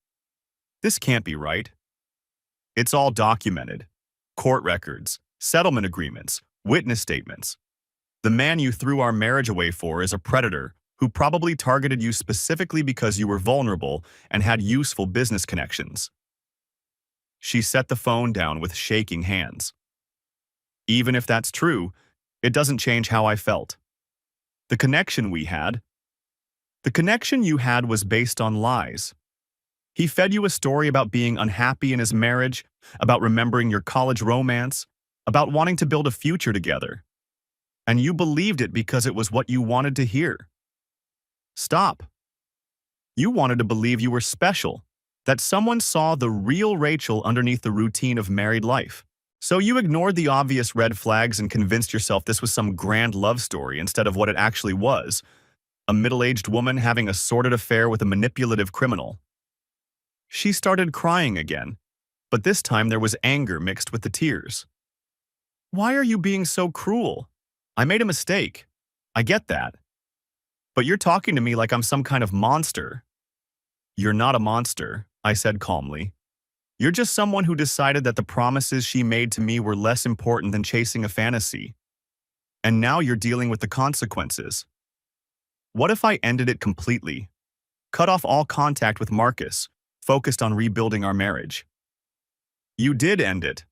This can't be right. It's all documented. Court records, settlement agreements, witness statements. The man you threw our marriage away for is a predator who probably targeted you specifically because you were vulnerable and had useful business connections. She set the phone down with shaking hands. Even if that's true, it doesn't change how I felt. The connection you had was based on lies. He fed you a story about being unhappy in his marriage, about remembering your college romance, about wanting to build a future together. And you believed it because it was what you wanted to hear. Stop. You wanted to believe you were special, that someone saw the real Rachel underneath the routine of married life. So you ignored the obvious red flags and convinced yourself this was some grand love story instead of what it actually was, a middle-aged woman having a sordid affair with a manipulative criminal. She started crying again, but this time there was anger mixed with the tears. Why are you being so cruel? I made a mistake. I get that. But you're talking to me like I'm some kind of monster. You're not a monster, I said calmly. You're just someone who decided that the promises she made to me were less important than chasing a fantasy. And now you're dealing with the consequences. What if I ended it completely? Cut off all contact with Marcus, focused on rebuilding our marriage. You did end it.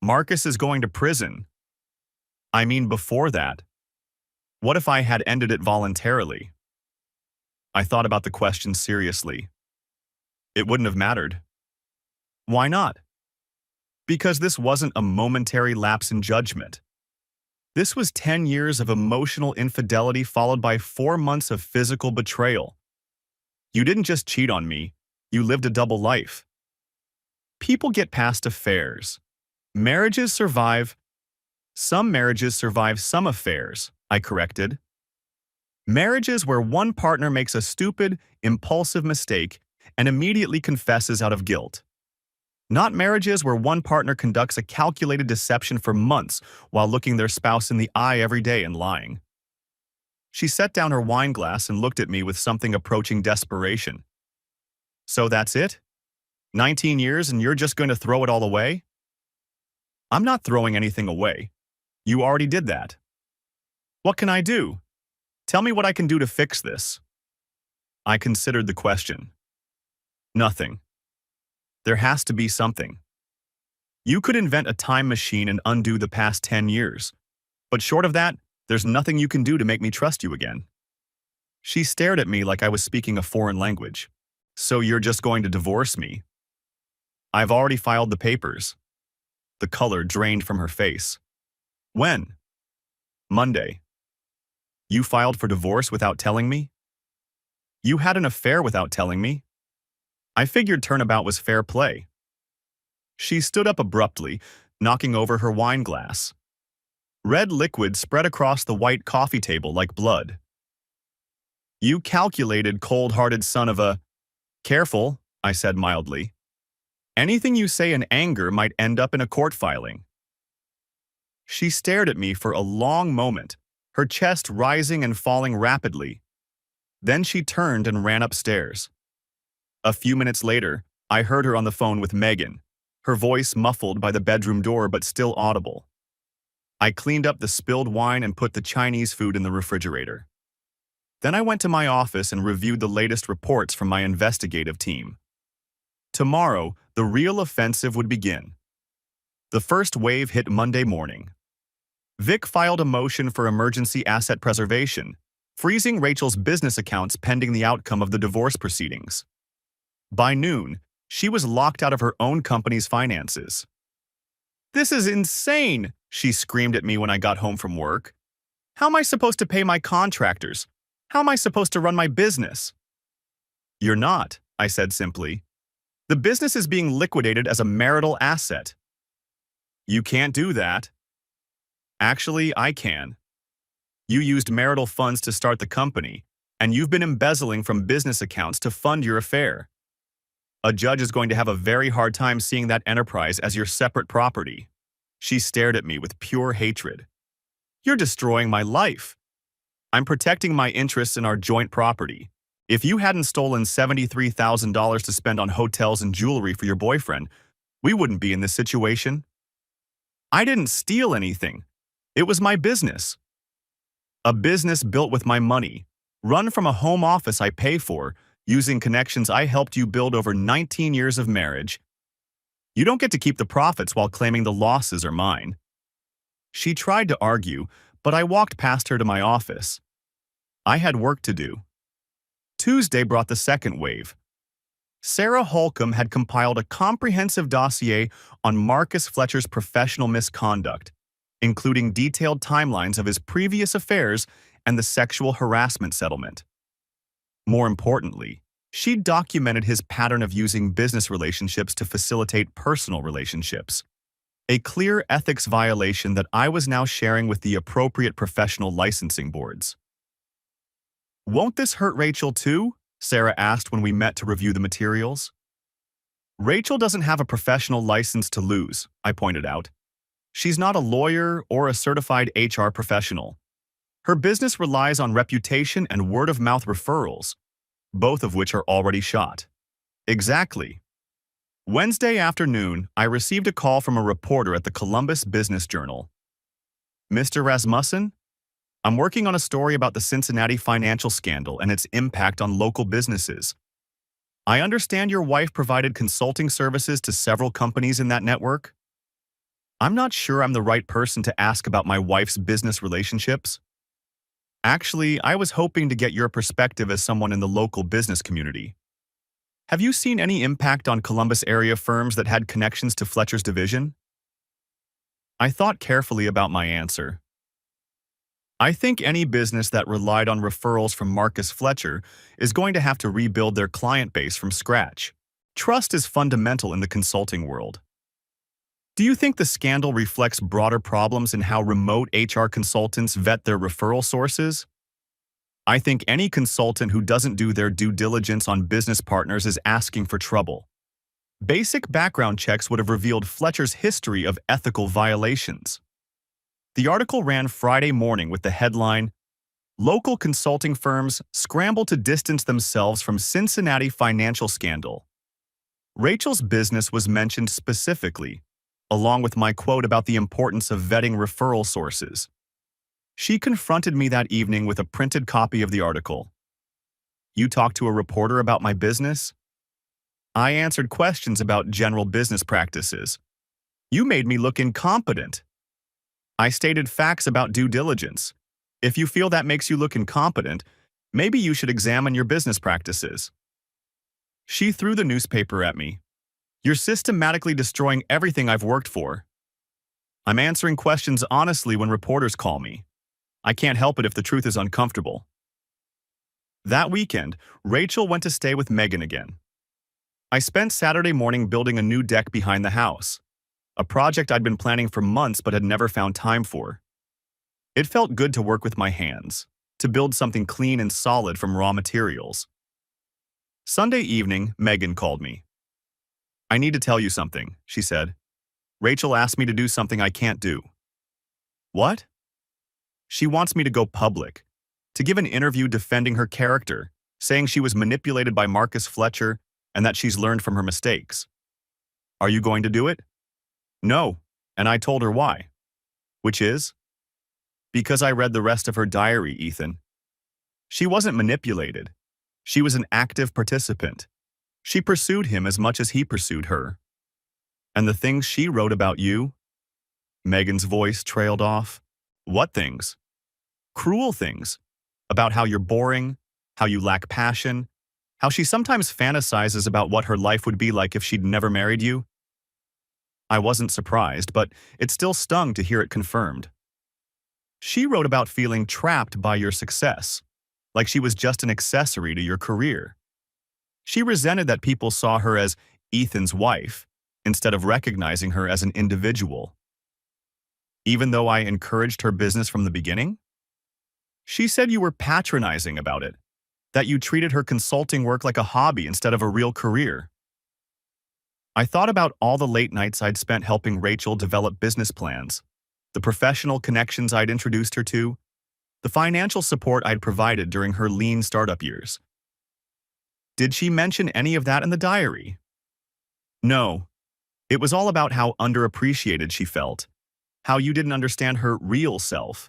Marcus is going to prison. I mean, before that. What if I had ended it voluntarily? I thought about the question seriously. It wouldn't have mattered. Why not? Because this wasn't a momentary lapse in judgment. This was 10 years of emotional infidelity followed by 4 months of physical betrayal. You didn't just cheat on me, you lived a double life. People get past affairs. Marriages survive. Some marriages survive some affairs, I corrected. Marriages where one partner makes a stupid, impulsive mistake and immediately confesses out of guilt. Not marriages where one partner conducts a calculated deception for months while looking their spouse in the eye every day and lying. She set down her wine glass and looked at me with something approaching desperation. So that's it? 19 years and you're just going to throw it all away? I'm not throwing anything away. You already did that. What can I do? Tell me what I can do to fix this. I considered the question. Nothing. There has to be something. You could invent a time machine and undo the past 10 years. But short of that, there's nothing you can do to make me trust you again. She stared at me like I was speaking a foreign language. So you're just going to divorce me? I've already filed the papers. The color drained from her face. When? Monday. You filed for divorce without telling me? You had an affair without telling me? I figured turnabout was fair play. She stood up abruptly, knocking over her wine glass. Red liquid spread across the white coffee table like blood. You calculated, cold-hearted son of a… Careful, I said mildly. Anything you say in anger might end up in a court filing. She stared at me for a long moment, her chest rising and falling rapidly. Then she turned and ran upstairs. A few minutes later, I heard her on the phone with Megan, her voice muffled by the bedroom door but still audible. I cleaned up the spilled wine and put the Chinese food in the refrigerator. Then I went to my office and reviewed the latest reports from my investigative team. Tomorrow, the real offensive would begin. The first wave hit Monday morning. Vic filed a motion for emergency asset preservation, freezing Rachel's business accounts pending the outcome of the divorce proceedings. By noon, she was locked out of her own company's finances. "This is insane," she screamed at me when I got home from work. "How am I supposed to pay my contractors? How am I supposed to run my business?" "You're not," I said simply. "The business is being liquidated as a marital asset." "You can't do that." "Actually, I can. You used marital funds to start the company, and you've been embezzling from business accounts to fund your affair. A judge is going to have a very hard time seeing that enterprise as your separate property." She stared at me with pure hatred. "You're destroying my life. I'm protecting my interests in our joint property. If you hadn't stolen $73,000 to spend on hotels and jewelry for your boyfriend, we wouldn't be in this situation." "I didn't steal anything. It was my business. A business built with my money, run from a home office I pay for, using connections I helped you build over 19 years of marriage. You don't get to keep the profits while claiming the losses are mine." She tried to argue, but I walked past her to my office. I had work to do. Tuesday brought the second wave. Sarah Holcomb had compiled a comprehensive dossier on Marcus Fletcher's professional misconduct, including detailed timelines of his previous affairs and the sexual harassment settlement. More importantly, she documented his pattern of using business relationships to facilitate personal relationships, a clear ethics violation that I was now sharing with the appropriate professional licensing boards. "Won't this hurt Rachel too?" Sarah asked when we met to review the materials. "Rachel doesn't have a professional license to lose," I pointed out. "She's not a lawyer or a certified HR professional. Her business relies on reputation and word-of-mouth referrals, both of which are already shot." "Exactly." Wednesday afternoon, I received a call from a reporter at the Columbus Business Journal. "Mr. Rasmussen? I'm working on a story about the Cincinnati financial scandal and its impact on local businesses. I understand your wife provided consulting services to several companies in that network. I'm not sure I'm the right person to ask about my wife's business relationships. Actually, I was hoping to get your perspective as someone in the local business community." Have you seen any impact on Columbus area firms that had connections to Fletcher's division? I thought carefully about my answer. I think any business that relied on referrals from Marcus Fletcher is going to have to rebuild their client base from scratch. Trust is fundamental in the consulting world. Do you think the scandal reflects broader problems in how remote HR consultants vet their referral sources? I think any consultant who doesn't do their due diligence on business partners is asking for trouble. Basic background checks would have revealed Fletcher's history of ethical violations. The article ran Friday morning with the headline, "Local consulting firms scramble to distance themselves from Cincinnati financial scandal." Rachel's business was mentioned specifically, along with my quote about the importance of vetting referral sources. She confronted me that evening with a printed copy of the article. "You talked to a reporter about my business?" "I answered questions about general business practices." "You made me look incompetent." "I stated facts about due diligence. If you feel that makes you look incompetent, maybe you should examine your business practices." She threw the newspaper at me. "You're systematically destroying everything I've worked for." "I'm answering questions honestly when reporters call me. I can't help it if the truth is uncomfortable." That weekend, Rachel went to stay with Megan again. I spent Saturday morning building a new deck behind the house, a project I'd been planning for months but had never found time for. It felt good to work with my hands, to build something clean and solid from raw materials. Sunday evening, Megan called me. "I need to tell you something," she said. "Rachel asked me to do something I can't do." "What?" "She wants me to go public, to give an interview defending her character, saying she was manipulated by Marcus Fletcher and that she's learned from her mistakes." "Are you going to do it?" "No," and I told her why. "Which is?" "Because I read the rest of her diary, Ethan. She wasn't manipulated. She was an active participant. She pursued him as much as he pursued her. And the things she wrote about you?" Megan's voice trailed off. "What things?" "Cruel things. About how you're boring, how you lack passion, how she sometimes fantasizes about what her life would be like if she'd never married you." I wasn't surprised, but it still stung to hear it confirmed. "She wrote about feeling trapped by your success, like she was just an accessory to your career. She resented that people saw her as Ethan's wife, instead of recognizing her as an individual. Even though I encouraged her business from the beginning? She said you were patronizing about it, that you treated her consulting work like a hobby instead of a real career." I thought about all the late nights I'd spent helping Rachel develop business plans, the professional connections I'd introduced her to, the financial support I'd provided during her lean startup years. Did she mention any of that in the diary? No. It was all about how underappreciated she felt, how you didn't understand her real self,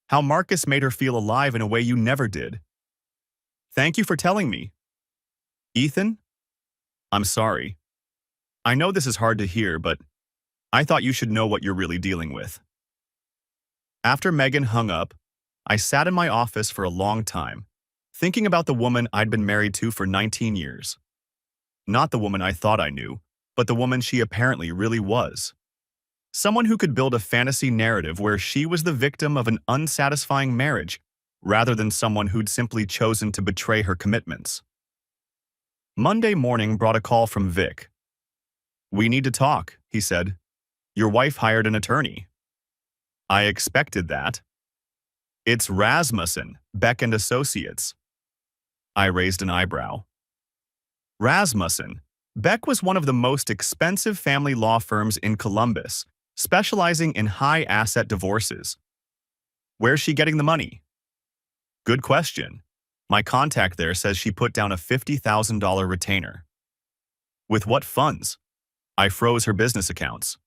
how Marcus made her feel alive in a way you never did. "Thank you for telling me." "Ethan, I'm sorry. I know this is hard to hear, but I thought you should know what you're really dealing with." After Megan hung up, I sat in my office for a long time, thinking about the woman I'd been married to for 19 years. Not the woman I thought I knew, but the woman she apparently really was. Someone who could build a fantasy narrative where she was the victim of an unsatisfying marriage, rather than someone who'd simply chosen to betray her commitments. Monday morning brought a call from Vic. "We need to talk," he said. "Your wife hired an attorney." I expected that. "It's Rasmussen, Beck and Associates." I raised an eyebrow. Rasmussen, Beck was one of the most expensive family law firms in Columbus, specializing in high-asset divorces. "Where's she getting the money?" "Good question. My contact there says she put down a $50,000 retainer." "With what funds?" "I froze her business accounts."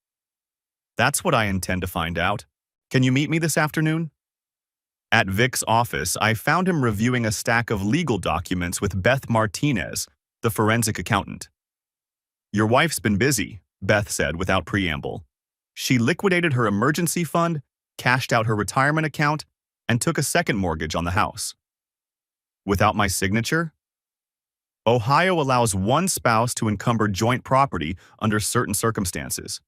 "That's what I intend to find out. Can you meet me this afternoon?" At Vic's office, I found him reviewing a stack of legal documents with Beth Martinez, the forensic accountant. "Your wife's been busy," Beth said without preamble. "She liquidated her emergency fund, cashed out her retirement account, and took a second mortgage on the house." "Without my signature?" Ohio allows one spouse to encumber joint property under certain circumstances.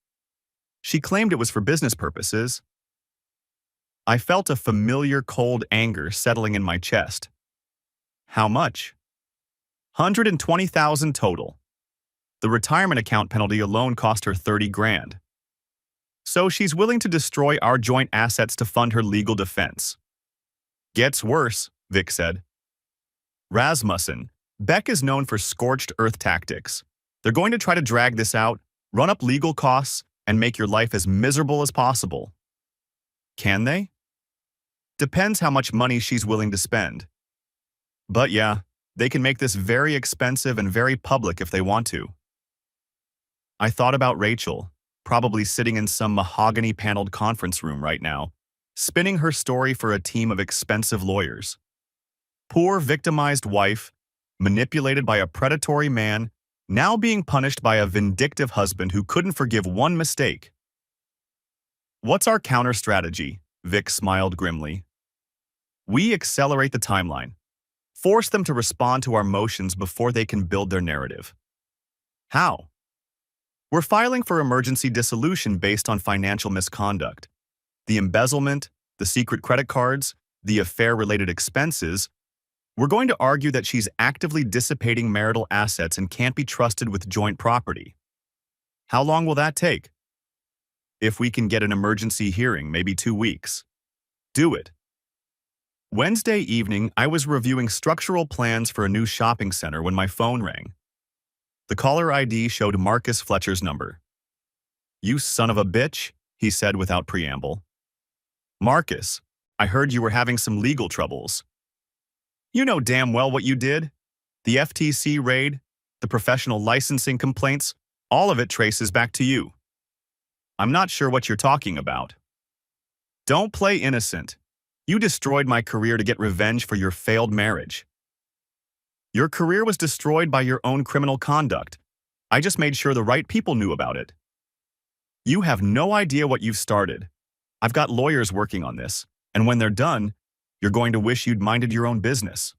She claimed it was for business purposes. I felt a familiar cold anger settling in my chest. How much? 120,000 total. The retirement account penalty alone cost her 30 grand. So she's willing to destroy our joint assets to fund her legal defense. Gets worse, Vic said. Rasmussen, Beck is known for scorched earth tactics. They're going to try to drag this out, run up legal costs, and make your life as miserable as possible. Can they? Depends how much money she's willing to spend. But yeah, they can make this very expensive and very public if they want to. I thought about Rachel, probably sitting in some mahogany-paneled conference room right now, spinning her story for a team of expensive lawyers. Poor victimized wife, manipulated by a predatory man, now being punished by a vindictive husband who couldn't forgive one mistake. What's our counter-strategy? Vic smiled grimly. We accelerate the timeline, force them to respond to our motions before they can build their narrative. How? We're filing for emergency dissolution based on financial misconduct. The embezzlement, the secret credit cards, the affair-related expenses. We're going to argue that she's actively dissipating marital assets and can't be trusted with joint property. How long will that take? If we can get an emergency hearing, maybe 2 weeks. Do it. Wednesday evening, I was reviewing structural plans for a new shopping center when my phone rang. The caller ID showed Marcus Fletcher's number. You son of a bitch, he said without preamble. Marcus, I heard you were having some legal troubles. You know damn well what you did. The FTC raid, the professional licensing complaints, all of it traces back to you. I'm not sure what you're talking about. Don't play innocent. You destroyed my career to get revenge for your failed marriage. Your career was destroyed by your own criminal conduct. I just made sure the right people knew about it. You have no idea what you've started. I've got lawyers working on this, and when they're done, you're going to wish you'd minded your own business.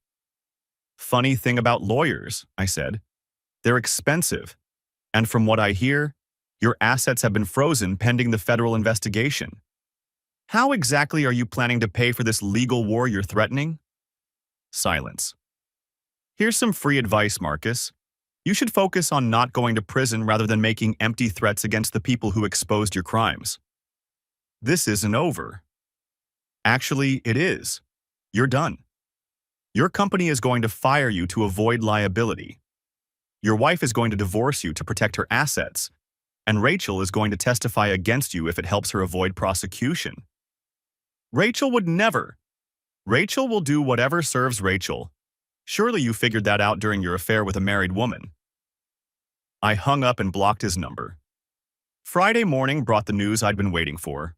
Funny thing about lawyers, I said. They're expensive, and from what I hear, your assets have been frozen pending the federal investigation. How exactly are you planning to pay for this legal war you're threatening? Silence. Here's some free advice, Marcus. You should focus on not going to prison rather than making empty threats against the people who exposed your crimes. This isn't over. Actually, it is. You're done. Your company is going to fire you to avoid liability. Your wife is going to divorce you to protect her assets, and Rachel is going to testify against you if it helps her avoid prosecution. Rachel would never. Rachel will do whatever serves Rachel. Surely you figured that out during your affair with a married woman. I hung up and blocked his number. Friday morning brought the news I'd been waiting for.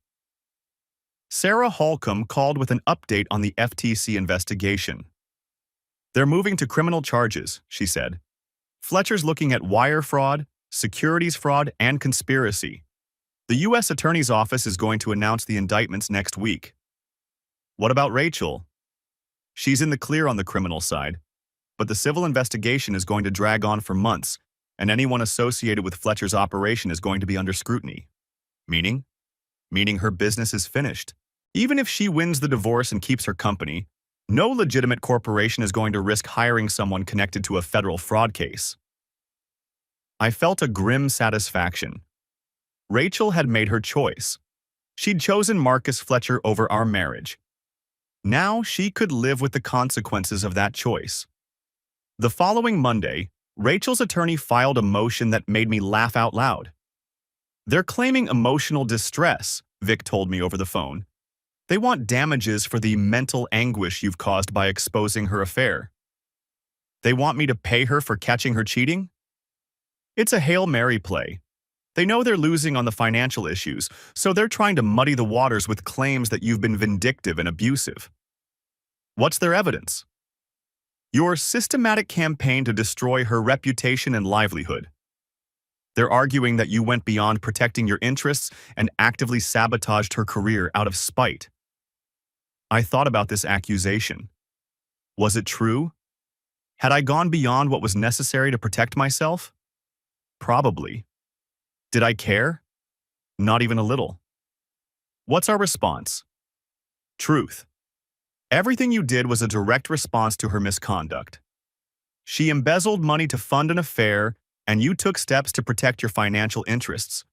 Sarah Holcomb called with an update on the FTC investigation. They're moving to criminal charges, she said. Fletcher's looking at wire fraud, securities fraud, and conspiracy. The U.S. Attorney's Office is going to announce the indictments next week. What about Rachel? She's in the clear on the criminal side, but the civil investigation is going to drag on for months, and anyone associated with Fletcher's operation is going to be under scrutiny. Meaning? Meaning her business is finished. Even if she wins the divorce and keeps her company, no legitimate corporation is going to risk hiring someone connected to a federal fraud case. I felt a grim satisfaction. Rachel had made her choice. She'd chosen Marcus Fletcher over our marriage. Now she could live with the consequences of that choice. The following Monday, Rachel's attorney filed a motion that made me laugh out loud. They're claiming emotional distress, Vic told me over the phone. They want damages for the mental anguish you've caused by exposing her affair. They want me to pay her for catching her cheating? It's a Hail Mary play. They know they're losing on the financial issues, so they're trying to muddy the waters with claims that you've been vindictive and abusive. What's their evidence? Your systematic campaign to destroy her reputation and livelihood. They're arguing that you went beyond protecting your interests and actively sabotaged her career out of spite. I thought about this accusation. Was it true? Had I gone beyond what was necessary to protect myself? Probably. Did I care? Not even a little. What's our response? Truth. Everything you did was a direct response to her misconduct. She embezzled money to fund an affair, and you took steps to protect your financial interests.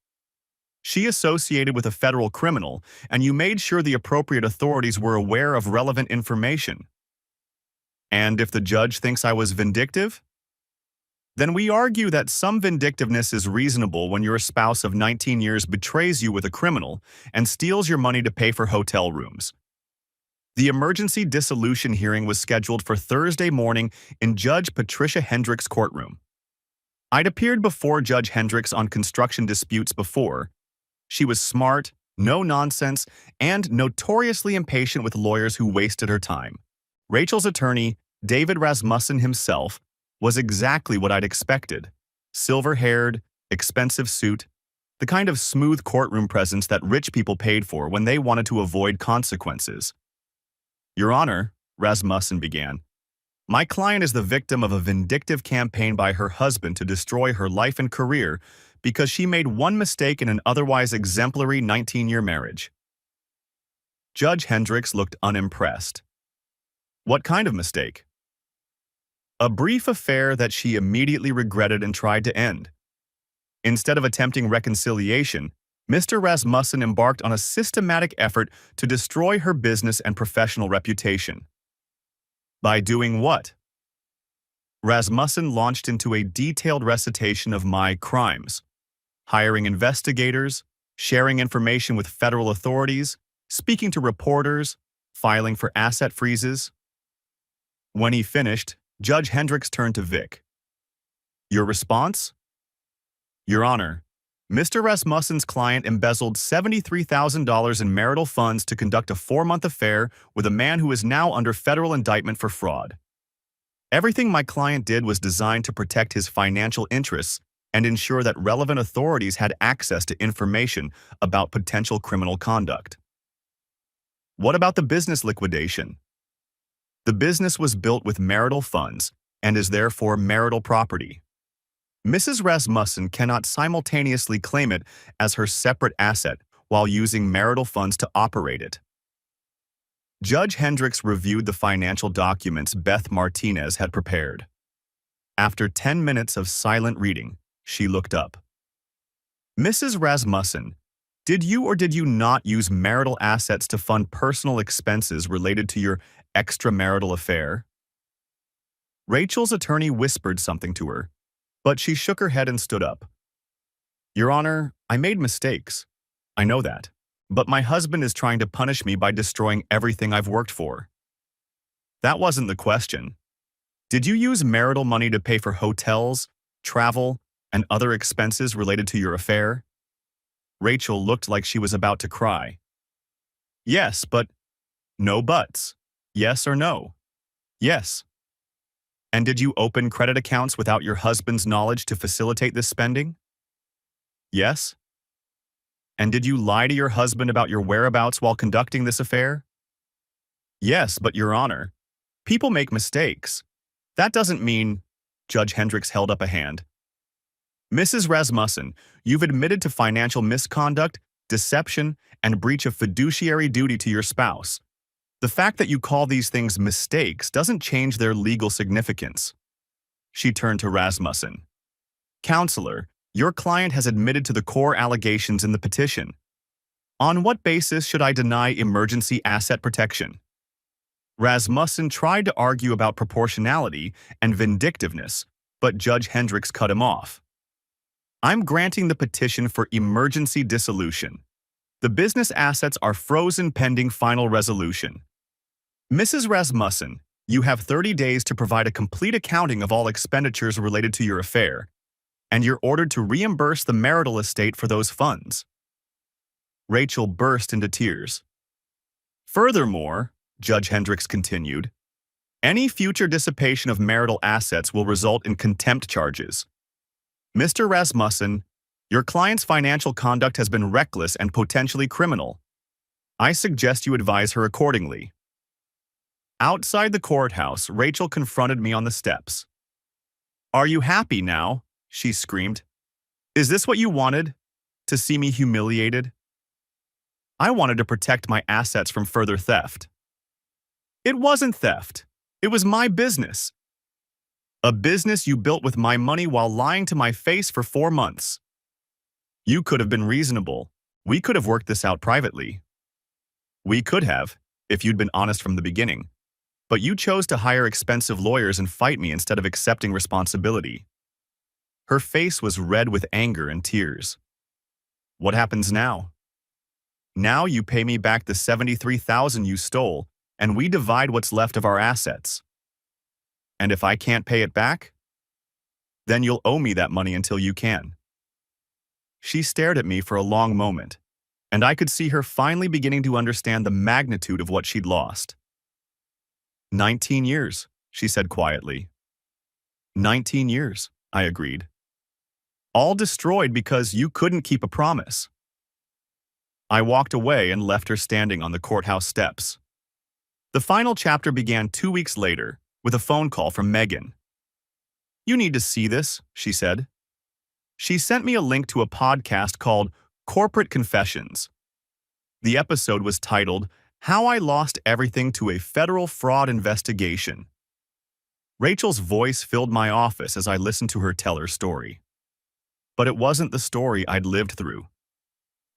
She associated with a federal criminal, and you made sure the appropriate authorities were aware of relevant information. And if the judge thinks I was vindictive? Then we argue that some vindictiveness is reasonable when your spouse of 19 years betrays you with a criminal and steals your money to pay for hotel rooms. The emergency dissolution hearing was scheduled for Thursday morning in Judge Patricia Hendricks' courtroom. I'd appeared before Judge Hendricks on construction disputes before. She was smart, no-nonsense, and notoriously impatient with lawyers who wasted her time. Rachel's attorney, David Rasmussen himself, was exactly what I'd expected. Silver-haired, expensive suit, the kind of smooth courtroom presence that rich people paid for when they wanted to avoid consequences. Your Honor, Rasmussen began, my client is the victim of a vindictive campaign by her husband to destroy her life and career because she made one mistake in an otherwise exemplary 19-year marriage. Judge Hendricks looked unimpressed. What kind of mistake? A brief affair that she immediately regretted and tried to end. Instead of attempting reconciliation, Mr. Rasmussen embarked on a systematic effort to destroy her business and professional reputation. By doing what? Rasmussen launched into a detailed recitation of my crimes, hiring investigators, sharing information with federal authorities, speaking to reporters, filing for asset freezes. When he finished, Judge Hendricks turned to Vic. Your response? Your Honor, Mr. Rasmussen's client embezzled $73,000 in marital funds to conduct a 4-month affair with a man who is now under federal indictment for fraud. Everything my client did was designed to protect his financial interests and ensure that relevant authorities had access to information about potential criminal conduct. What about the business liquidation? The business was built with marital funds and is therefore marital property. Mrs. Rasmussen cannot simultaneously claim it as her separate asset while using marital funds to operate it. Judge Hendricks reviewed the financial documents Beth Martinez had prepared. After 10 minutes of silent reading, she looked up. Mrs. Rasmussen, did you or did you not use marital assets to fund personal expenses related to your extramarital affair? Rachel's attorney whispered something to her, but she shook her head and stood up. Your Honor, I made mistakes. I know that. But my husband is trying to punish me by destroying everything I've worked for. That wasn't the question. Did you use marital money to pay for hotels, travel, and other expenses related to your affair? Rachel looked like she was about to cry. Yes, but no buts. Yes or no? Yes. And did you open credit accounts without your husband's knowledge to facilitate this spending? Yes. And did you lie to your husband about your whereabouts while conducting this affair? Yes, but Your Honor, people make mistakes. That doesn't mean— Judge Hendricks held up a hand. Mrs. Rasmussen, you've admitted to financial misconduct, deception, and breach of fiduciary duty to your spouse. The fact that you call these things mistakes doesn't change their legal significance. She turned to Rasmussen. Counselor, your client has admitted to the core allegations in the petition. On what basis should I deny emergency asset protection? Rasmussen tried to argue about proportionality and vindictiveness, but Judge Hendricks cut him off. I'm granting the petition for emergency dissolution. The business assets are frozen pending final resolution. Mrs. Rasmussen, you have 30 days to provide a complete accounting of all expenditures related to your affair, and you're ordered to reimburse the marital estate for those funds. Rachel burst into tears. Furthermore, Judge Hendricks continued, any future dissipation of marital assets will result in contempt charges. Mr. Rasmussen, your client's financial conduct has been reckless and potentially criminal. I suggest you advise her accordingly. Outside the courthouse, Rachel confronted me on the steps. "Are you happy now?" she screamed. "Is this what you wanted? To see me humiliated?" I wanted to protect my assets from further theft. "It wasn't theft. It was my business. A business you built with my money while lying to my face for 4 months. You could have been reasonable. We could have worked this out privately. We could have, if you'd been honest from the beginning. But you chose to hire expensive lawyers and fight me instead of accepting responsibility." Her face was red with anger and tears. "What happens now?" "Now you pay me back the $73,000 you stole, and we divide what's left of our assets. And if I can't pay it back, then you'll owe me that money until you can." She stared at me for a long moment, and I could see her finally beginning to understand the magnitude of what she'd lost. 19 years, she said quietly. 19 years, I agreed. All destroyed because you couldn't keep a promise. I walked away and left her standing on the courthouse steps. The final chapter began 2 weeks later with a phone call from Megan. "You need to see this," she said. She sent me a link to a podcast called Corporate Confessions. The episode was titled, "How I Lost Everything to a Federal Fraud Investigation." Rachel's voice filled my office as I listened to her tell her story. But it wasn't the story I'd lived through.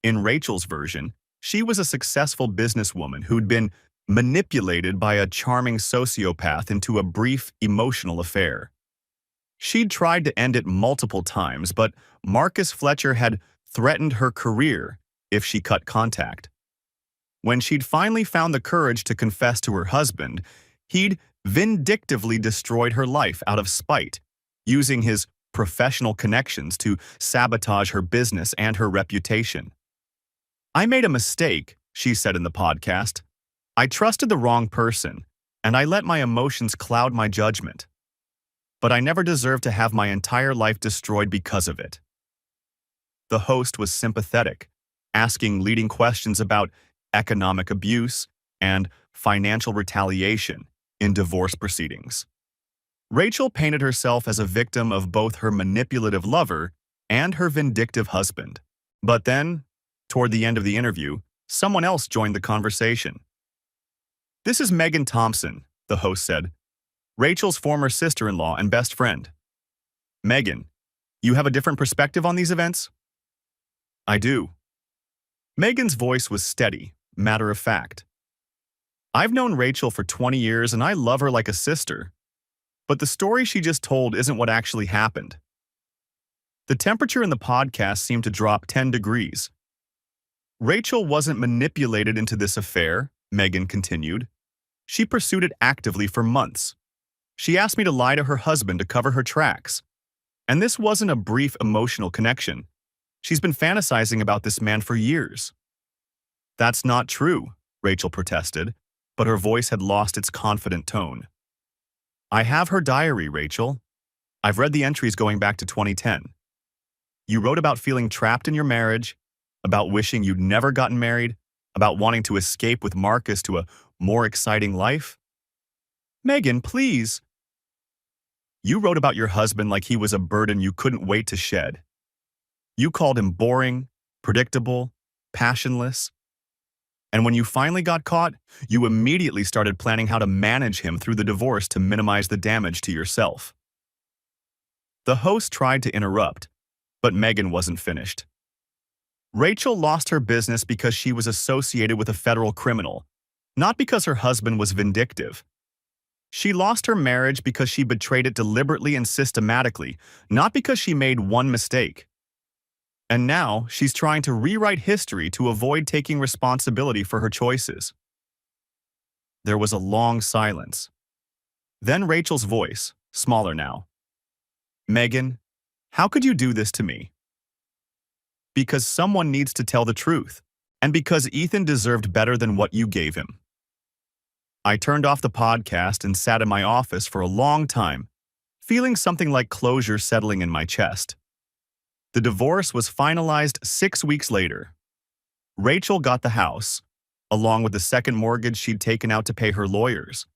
In Rachel's version, she was a successful businesswoman who'd been manipulated by a charming sociopath into a brief, emotional affair. She'd tried to end it multiple times, but Marcus Fletcher had threatened her career if she cut contact. When she'd finally found the courage to confess to her husband, he'd vindictively destroyed her life out of spite, using his professional connections to sabotage her business and her reputation. "I made a mistake," she said in the podcast. "I trusted the wrong person, and I let my emotions cloud my judgment. But I never deserved to have my entire life destroyed because of it." The host was sympathetic, asking leading questions about economic abuse and financial retaliation in divorce proceedings. Rachel painted herself as a victim of both her manipulative lover and her vindictive husband. But then, toward the end of the interview, someone else joined the conversation. "This is Megan Thompson," the host said, "Rachel's former sister-in-law and best friend. Megan, you have a different perspective on these events?" "I do." Megan's voice was steady, matter of fact. "I've known Rachel for 20 years and I love her like a sister. But the story she just told isn't what actually happened." The temperature in the podcast seemed to drop 10 degrees. "Rachel wasn't manipulated into this affair," Megan continued. "She pursued it actively for months. She asked me to lie to her husband to cover her tracks. And this wasn't a brief emotional connection. She's been fantasizing about this man for years." "That's not true," Rachel protested, but her voice had lost its confident tone. "I have her diary, Rachel. I've read the entries going back to 2010. You wrote about feeling trapped in your marriage, about wishing you'd never gotten married, about wanting to escape with Marcus to a more exciting life." "Megan, please." "You wrote about your husband like he was a burden you couldn't wait to shed. You called him boring, predictable, passionless. And when you finally got caught, you immediately started planning how to manage him through the divorce to minimize the damage to yourself." The host tried to interrupt, but Megan wasn't finished. "Rachel lost her business because she was associated with a federal criminal, not because her husband was vindictive. She lost her marriage because she betrayed it deliberately and systematically, not because she made one mistake. And now she's trying to rewrite history to avoid taking responsibility for her choices." There was a long silence. Then Rachel's voice, smaller now. "Megan, how could you do this to me?" "Because someone needs to tell the truth, and because Ethan deserved better than what you gave him." I turned off the podcast and sat in my office for a long time, feeling something like closure settling in my chest. The divorce was finalized 6 weeks later. Rachel got the house, along with the second mortgage she'd taken out to pay her lawyers,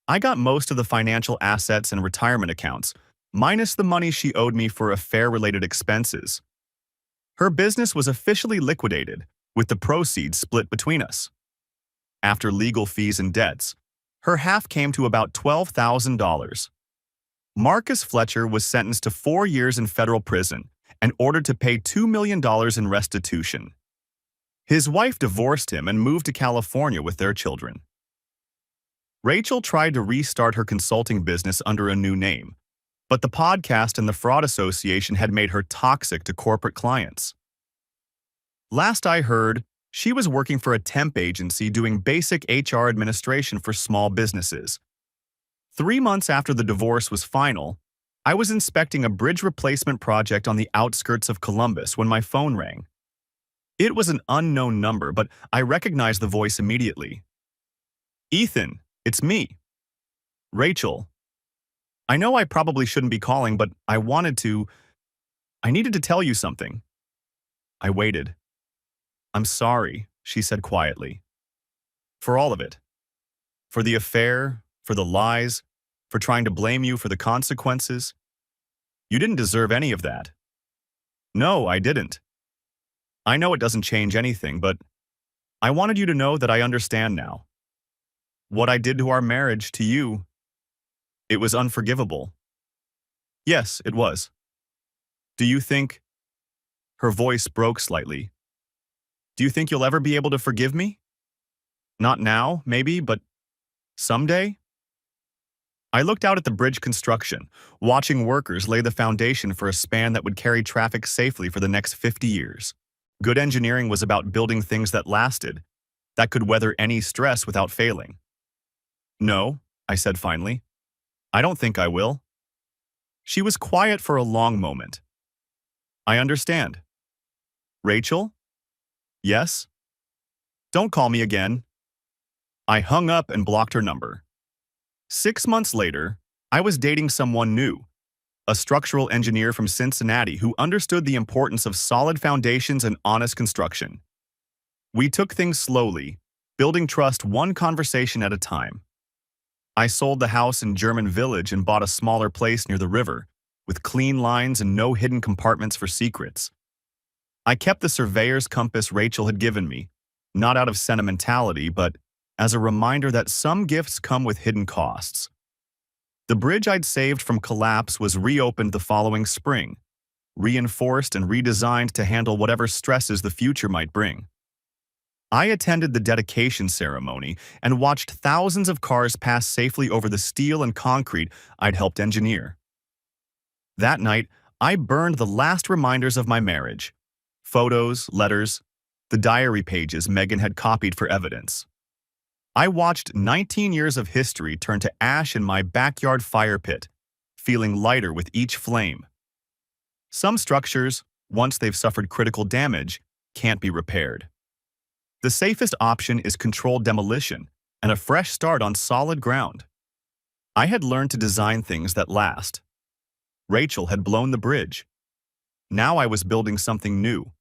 I got most of the financial assets and retirement accounts, minus the money she owed me for affair-related expenses. Her business was officially liquidated, with the proceeds split between us. After legal fees and debts, her half came to about $12,000. Marcus Fletcher was sentenced to 4 years in federal prison and ordered to pay $2 million in restitution. His wife divorced him and moved to California with their children. Rachel tried to restart her consulting business under a new name, but the podcast and the fraud association had made her toxic to corporate clients. Last I heard, she was working for a temp agency doing basic HR administration for small businesses. 3 months after the divorce was final, I was inspecting a bridge replacement project on the outskirts of Columbus when my phone rang. It was an unknown number, but I recognized the voice immediately. "Ethan, it's me." "Rachel. I know I probably shouldn't be calling, but I needed to tell you something." I waited. "I'm sorry," she said quietly. "For all of it. For the affair, for the lies, for trying to blame you for the consequences. You didn't deserve any of that." "No, I didn't. I know it doesn't change anything, but I wanted you to know that I understand now. What I did to our marriage, to you, it was unforgivable." "Yes, it was. Do you think—" Her voice broke slightly. "Do you think you'll ever be able to forgive me? Not now, maybe, but someday?" I looked out at the bridge construction, watching workers lay the foundation for a span that would carry traffic safely for the next 50 years. Good engineering was about building things that lasted, that could weather any stress without failing. "No," I said finally. "I don't think I will." She was quiet for a long moment. "I understand." "Rachel?" "Yes?" "Don't call me again." I hung up and blocked her number. 6 months later, I was dating someone new, a structural engineer from Cincinnati who understood the importance of solid foundations and honest construction. We took things slowly, building trust one conversation at a time. I sold the house in German Village and bought a smaller place near the river, with clean lines and no hidden compartments for secrets. I kept the surveyor's compass Rachel had given me, not out of sentimentality, but as a reminder that some gifts come with hidden costs. The bridge I'd saved from collapse was reopened the following spring, reinforced and redesigned to handle whatever stresses the future might bring. I attended the dedication ceremony and watched thousands of cars pass safely over the steel and concrete I'd helped engineer. That night, I burned the last reminders of my marriage: photos, letters, the diary pages Megan had copied for evidence. I watched 19 years of history turn to ash in my backyard fire pit, feeling lighter with each flame. Some structures, once they've suffered critical damage, can't be repaired. The safest option is controlled demolition and a fresh start on solid ground. I had learned to design things that last. Rachel had blown the bridge. Now I was building something new,